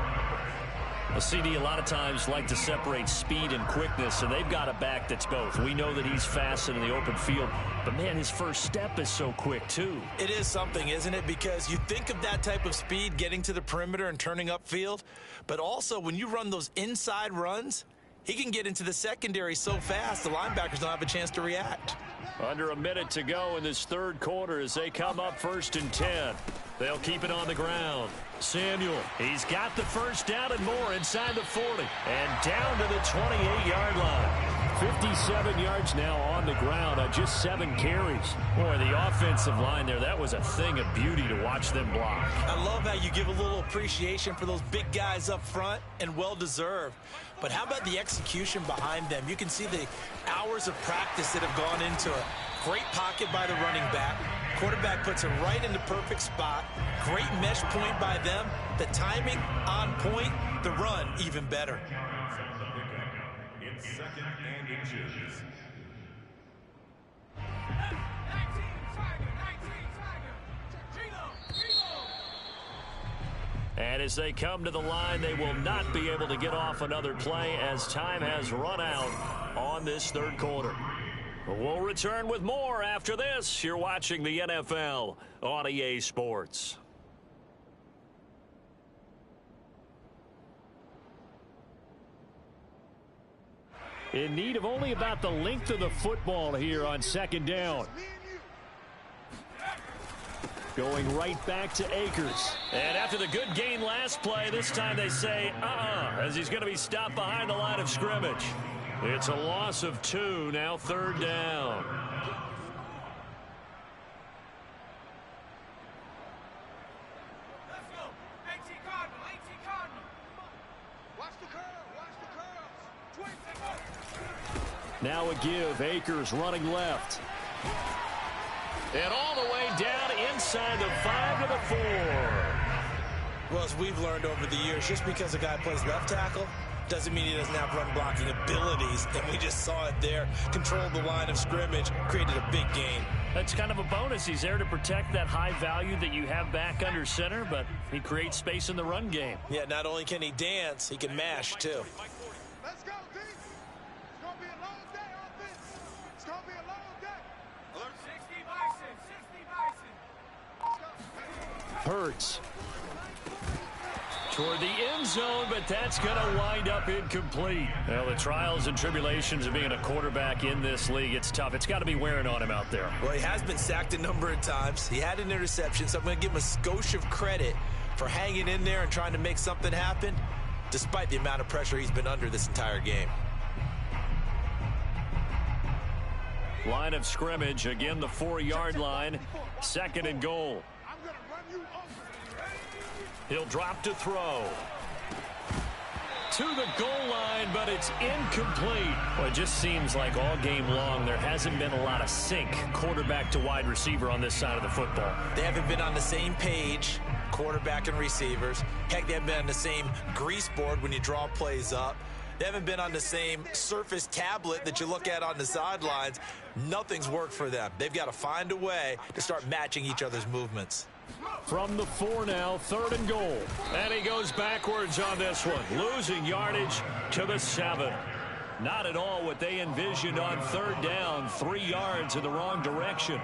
A CD a lot of times like to separate speed and quickness, and they've got a back that's both. We know that he's fast in the open field, but, man, his first step is so quick, too. It is something, isn't it? Because you think of that type of speed getting to the perimeter and turning upfield, but also when you run those inside runs, he can get into the secondary so fast the linebackers don't have a chance to react. Under a minute to go in this third quarter as they come up 1st and 10. They'll keep it on the ground. Samuel, he's got the first down and more inside the 40. And down to the 28-yard line. 57 yards now on the ground on just 7 carries. Boy, the offensive line there, that was a thing of beauty to watch them block. I love how you give a little appreciation for those big guys up front, and well-deserved. But how about the execution behind them? You can see the hours of practice that have gone into it. Great pocket by the running back. Quarterback puts it right in the perfect spot. Great mesh point by them. The timing on point. The run even better. It's 2nd and inches. And as they come to the line, they will not be able to get off another play as time has run out on this third quarter. We'll return with more after this. You're watching the NFL on EA Sports. In need of only about the length of the football here on second down. Going right back to Akers. And after the good gain last play, this time they say, as he's going to be stopped behind the line of scrimmage. It's a loss of 2, now third down. Let's go. AT Cardinal, AT Cardinal. Watch the curve, watch the curves. Twins. Now a give. Akers running left. And all the way down inside the 5 to the 4. Well, as we've learned over the years, just because a guy plays left tackle doesn't mean he doesn't have run blocking abilities. And we just saw it there. Controlled the line of scrimmage, created a big gain. That's kind of a bonus. He's there to protect that high value that you have back under center, but he creates space in the run game. Yeah, not only can he dance, he can mash, too. Let's go, D. It's going to be a long day on this. It's going to be a long day. Alert 60 Bison, 60 Bison. Hurts. Toward the end zone, but that's going to wind up incomplete. Well, the trials and tribulations of being a quarterback in this league, it's tough. It's got to be wearing on him out there. Well, he has been sacked a number of times. He had an interception, so I'm going to give him a skosh of credit for hanging in there and trying to make something happen, despite the amount of pressure he's been under this entire game. Line of scrimmage, again the 4-yard line, second and goal. I'm going to run you over. He'll drop to throw. To the goal line, but it's incomplete. Well, it just seems like all game long there hasn't been a lot of sync quarterback to wide receiver on this side of the football. They haven't been on the same page, quarterback and receivers. Heck, they haven't been on the same grease board when you draw plays up. They haven't been on the same surface tablet that you look at on the sidelines. Nothing's worked for them. They've got to find a way to start matching each other's movements. From the 4 now, third and goal. And he goes backwards on this one, losing yardage to the 7. Not at all what they envisioned on third down, 3 yards in the wrong direction.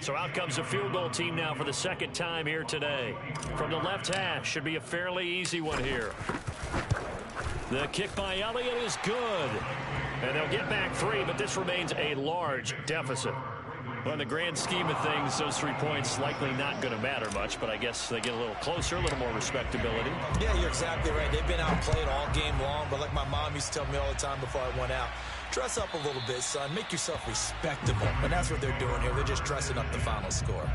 So out comes the field goal team now for the second time here today. From the left hash, should be a fairly easy one here. The kick by Elliott is good. And they'll get back 3, but this remains a large deficit. Well, in the grand scheme of things, those 3 points likely not going to matter much, but I guess they get a little closer, a little more respectability. Yeah, you're exactly right. They've been outplayed all game long, but like my mom used to tell me all the time before I went out, dress up a little bit, son. Make yourself respectable. And that's what they're doing here. They're just dressing up the final score.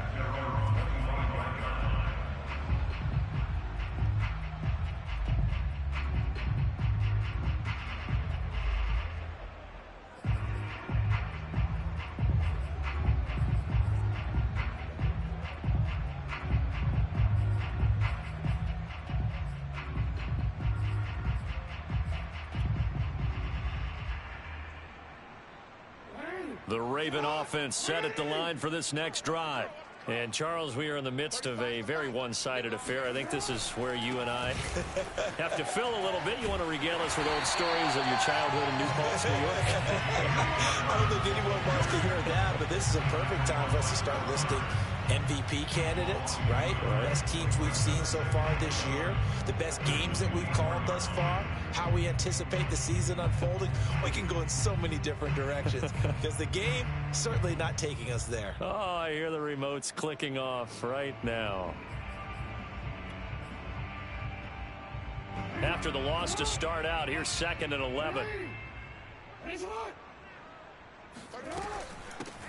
The Raven offense set at the line for this next drive. And, Charles, we are in the midst of a very one-sided affair. I think this is where you and I have to fill a little bit. You want to regale us with old stories of your childhood in New Paltz, New York? I don't think anyone wants to hear that, but this is a perfect time for us to start listing MVP candidates, right? The best teams we've seen so far this year, the best games that we've called thus far, how we anticipate the season unfolding. We can go in so many different directions because the game certainly not taking us there. Oh, I hear the remotes clicking off right now. After the loss to start out, here's 2nd and 11.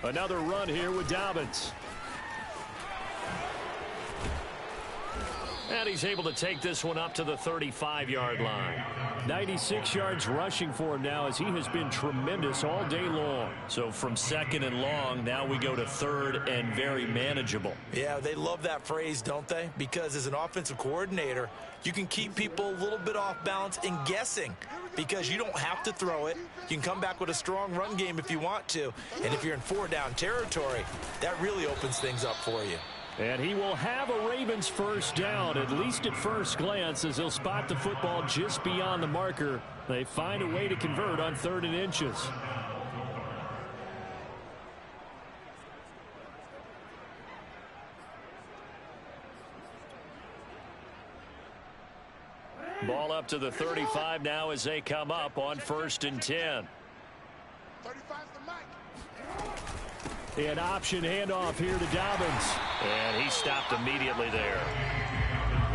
Another run here with Dobbins. And he's able to take this one up to the 35-yard line. 96 yards rushing for him now as he has been tremendous all day long. So from second and long, now we go to third and very manageable. Yeah, they love that phrase, don't they? Because as an offensive coordinator, you can keep people a little bit off balance and guessing because you don't have to throw it. You can come back with a strong run game if you want to. And if you're in four-down territory, that really opens things up for you. And he will have a Ravens first down, at least at first glance, as he'll spot the football just beyond the marker. They find a way to convert on 3rd and inches. Ball up to the 35 now as they come up on 1st and 10. 35's the mic. An option handoff here to Dobbins. And he stopped immediately there.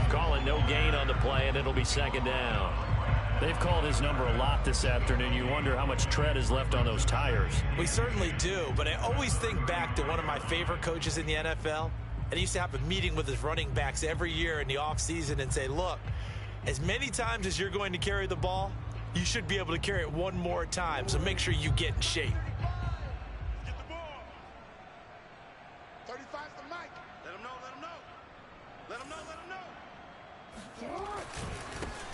Calling no gain on the play, and it'll be 2nd down. They've called his number a lot this afternoon. You wonder how much tread is left on those tires. We certainly do, but I always think back to one of my favorite coaches in the NFL. And he used to have a meeting with his running backs every year in the offseason and say, look, as many times as you're going to carry the ball, you should be able to carry it one more time, so make sure you get in shape. Get the ball. 35's the mic. Let him know, let him know. Let him know, let him know.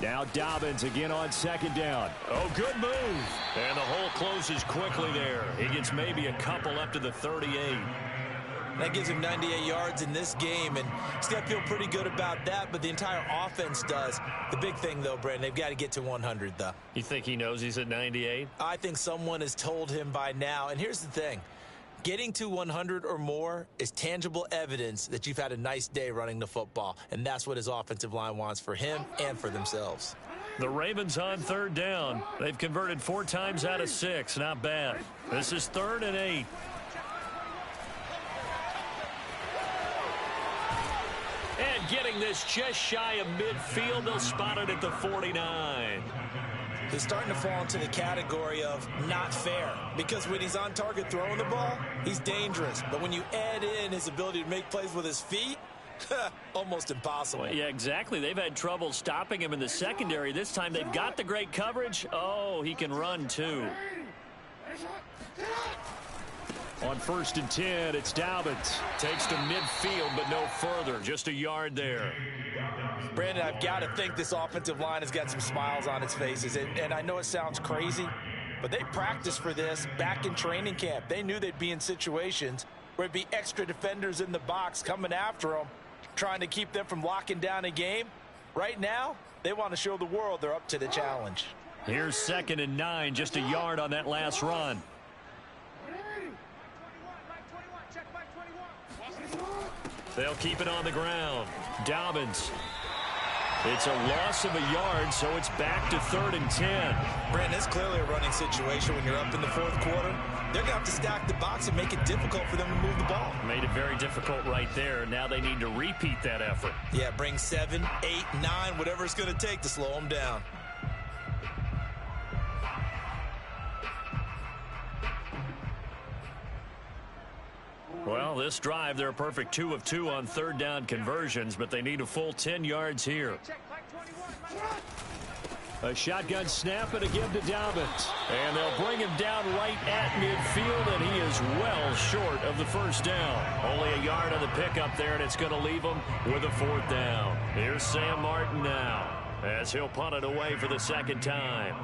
Now Dobbins again on 2nd down. Oh, good move. And the hole closes quickly there. He gets maybe a couple up to the 38. That gives him 98 yards in this game, and he's got to feel pretty good about that, but the entire offense does. The big thing, though, Brandon, they've got to get to 100, though. You think he knows he's at 98? I think someone has told him by now, and here's the thing. Getting to 100 or more is tangible evidence that you've had a nice day running the football, and that's what his offensive line wants for him and for themselves. The Ravens on 3rd down. They've converted 4 times out of 6. Not bad. This is 3rd and 8. And getting this just shy of midfield, they'll spot it at the 49. He's starting to fall into the category of not fair because when he's on target throwing the ball, he's dangerous. But when you add in his ability to make plays with his feet, almost impossible. Well, yeah, exactly. They've had trouble stopping him in the secondary. This time they've got the great coverage. Oh, he can run too. On 1st and 10, it's Dobbins. Takes to midfield, but no further. Just a yard there. Brandon, I've got to think this offensive line has got some smiles on its faces. And I know it sounds crazy, but they practiced for this back in training camp. They knew they'd be in situations where there'd be extra defenders in the box coming after them, trying to keep them from locking down a game. Right now, they want to show the world they're up to the challenge. Here's 2nd and 9, just a yard on that last run. They'll keep it on the ground. Dobbins. It's a loss of a yard, so it's back to 3rd and 10. Brandon, it's clearly a running situation when you're up in the 4th quarter. They're going to have to stack the box and make it difficult for them to move the ball. Made it very difficult right there. Now they need to repeat that effort. Yeah, bring 7, 8, 9, whatever it's going to take to slow them down. Well, this drive, they're a perfect 2 of 2 on 3rd down conversions, but they need a full 10 yards here. A shotgun snap and again to Dobbins. And they'll bring him down right at midfield, and he is well short of the first down. Only a yard on the pickup there, and it's going to leave him with a 4th down. Here's Sam Martin now as he'll punt it away for the 2nd time.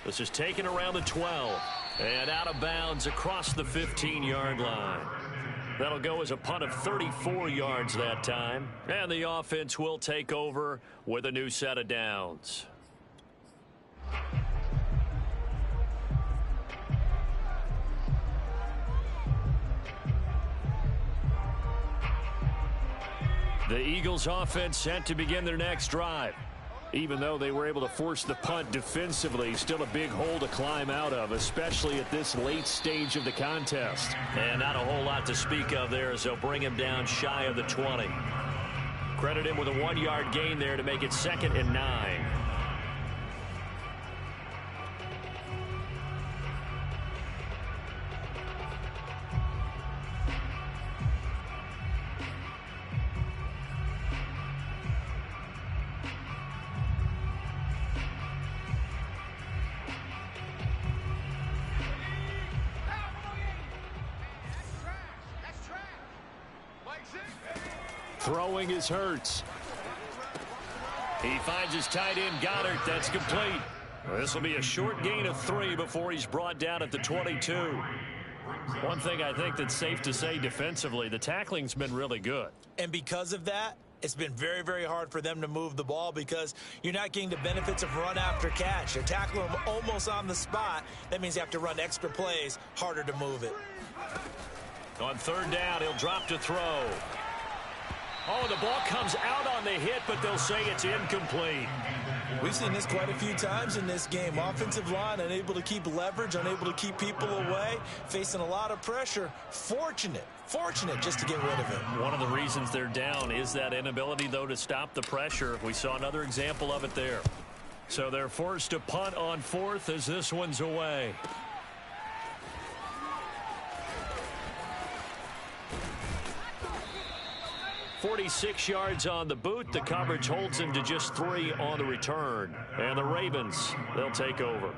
This is taken around the 12 and out of bounds across the 15-yard line. That'll go as a punt of 34 yards that time. And the offense will take over with a new set of downs. The Eagles offense set to begin their next drive. Even though they were able to force the punt defensively, still a big hole to climb out of, especially at this late stage of the contest. And not a whole lot to speak of there as they'll bring him down shy of the 20. Credit him with a 1-yard gain there to make it 2nd and 9. Throwing is Hurts. He finds his tight end, Goddard. That's complete. This will be a short gain of 3 before he's brought down at the 22. One thing I think that's safe to say defensively, the tackling's been really good. And because of that, it's been very, very hard for them to move the ball because you're not getting the benefits of run after catch. You're tackling them almost on the spot. That means you have to run extra plays, harder to move it. On third down, he'll drop to throw. Oh, the ball comes out on the hit, but they'll say it's incomplete. We've seen this quite a few times in this game. Offensive line unable to keep leverage, unable to keep people away, facing a lot of pressure. Fortunate just to get rid of it. One of the reasons they're down is that inability, though, to stop the pressure. We saw another example of it there. So they're forced to punt on 4th as this one's away. .46 yards on the boot. The coverage holds him to just 3 on the return. And the Ravens, they'll take over.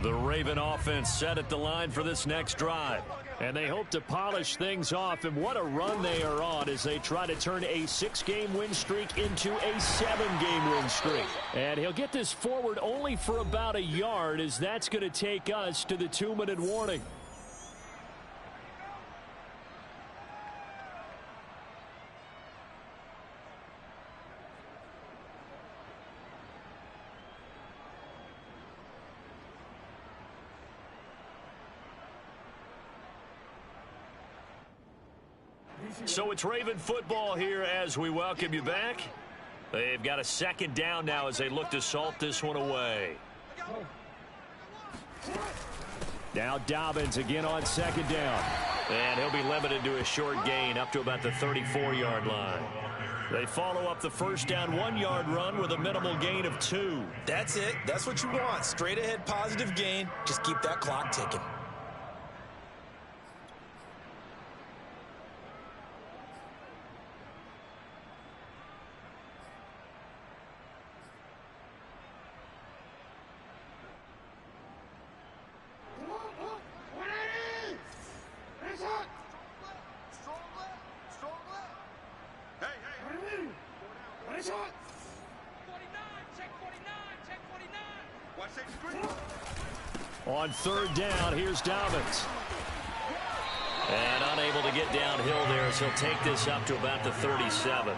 The Raven offense set at the line for this next drive. And they hope to polish things off, and what a run they are on as they try to turn a 6-game win streak into a 7-game win streak. And he'll get this forward only for about a yard, as that's going to take us to the 2-minute warning. So it's Raven football here as we welcome you back. They've got a second down now as they look to salt this one away. Now Dobbins again on second down. And he'll be limited to a short gain up to about the 34-yard line. They follow up the first down 1-yard run with a minimal gain of 2. That's it. That's what you want. Straight ahead positive gain. Just keep that clock ticking. On third down, here's Dobbins. And unable to get downhill there as he'll take this up to about the 37.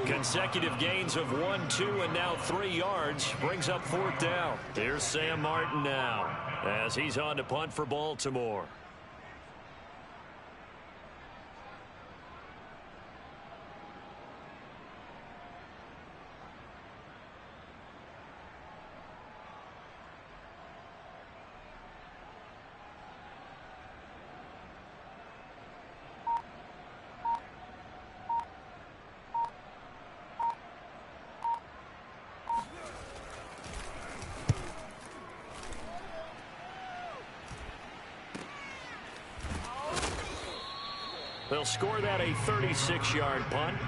Consecutive gains of 1, 2, and now 3 yards brings up 4th down. Here's Sam Martin now as he's on to punt for Baltimore. They'll score that a 36-yard punt.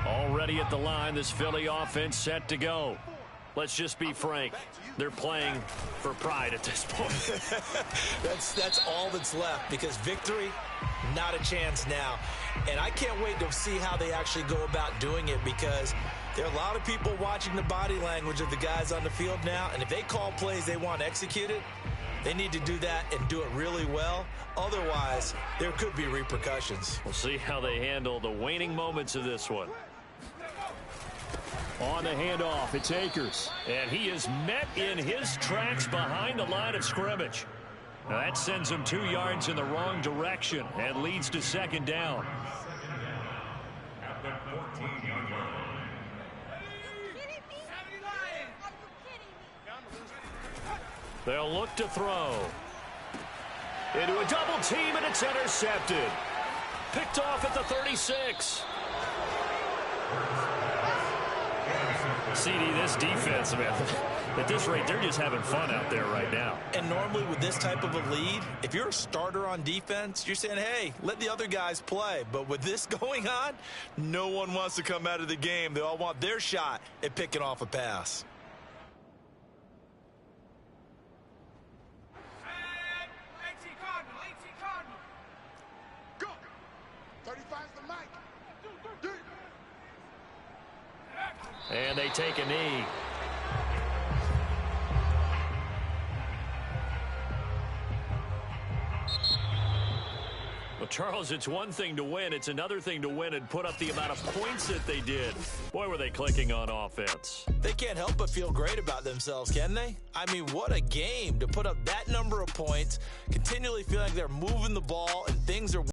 Already at the line, this Philly offense set to go. Let's just be frank. They're playing for pride at this point. That's all that's left, because victory, not a chance now. And I can't wait to see how they actually go about doing it, because there are a lot of people watching the body language of the guys on the field now. And if they call plays they want executed, they need to do that and do it really well. Otherwise, there could be repercussions. We'll see how they handle the waning moments of this one. On the handoff, it's Akers. And he is met in his tracks behind the line of scrimmage. Now that sends him 2 yards in the wrong direction and leads to second down. At the 14-yard line. They'll look to throw. Into a double team, and it's intercepted. Picked off at the 36. CD, this defense, man, at this rate, they're just having fun out there right now. And normally with this type of a lead, if you're a starter on defense, you're saying, hey, let the other guys play. But with this going on, no one wants to come out of the game. They all want their shot at picking off a pass. Go. 35's the mic. And they take a knee. Well, Charles, it's one thing to win. It's another thing to win and put up the amount of points that they did. Boy, were they clicking on offense. They can't help but feel great about themselves, can they? I mean, what a game to put up that number of points, continually feeling like they're moving the ball and things are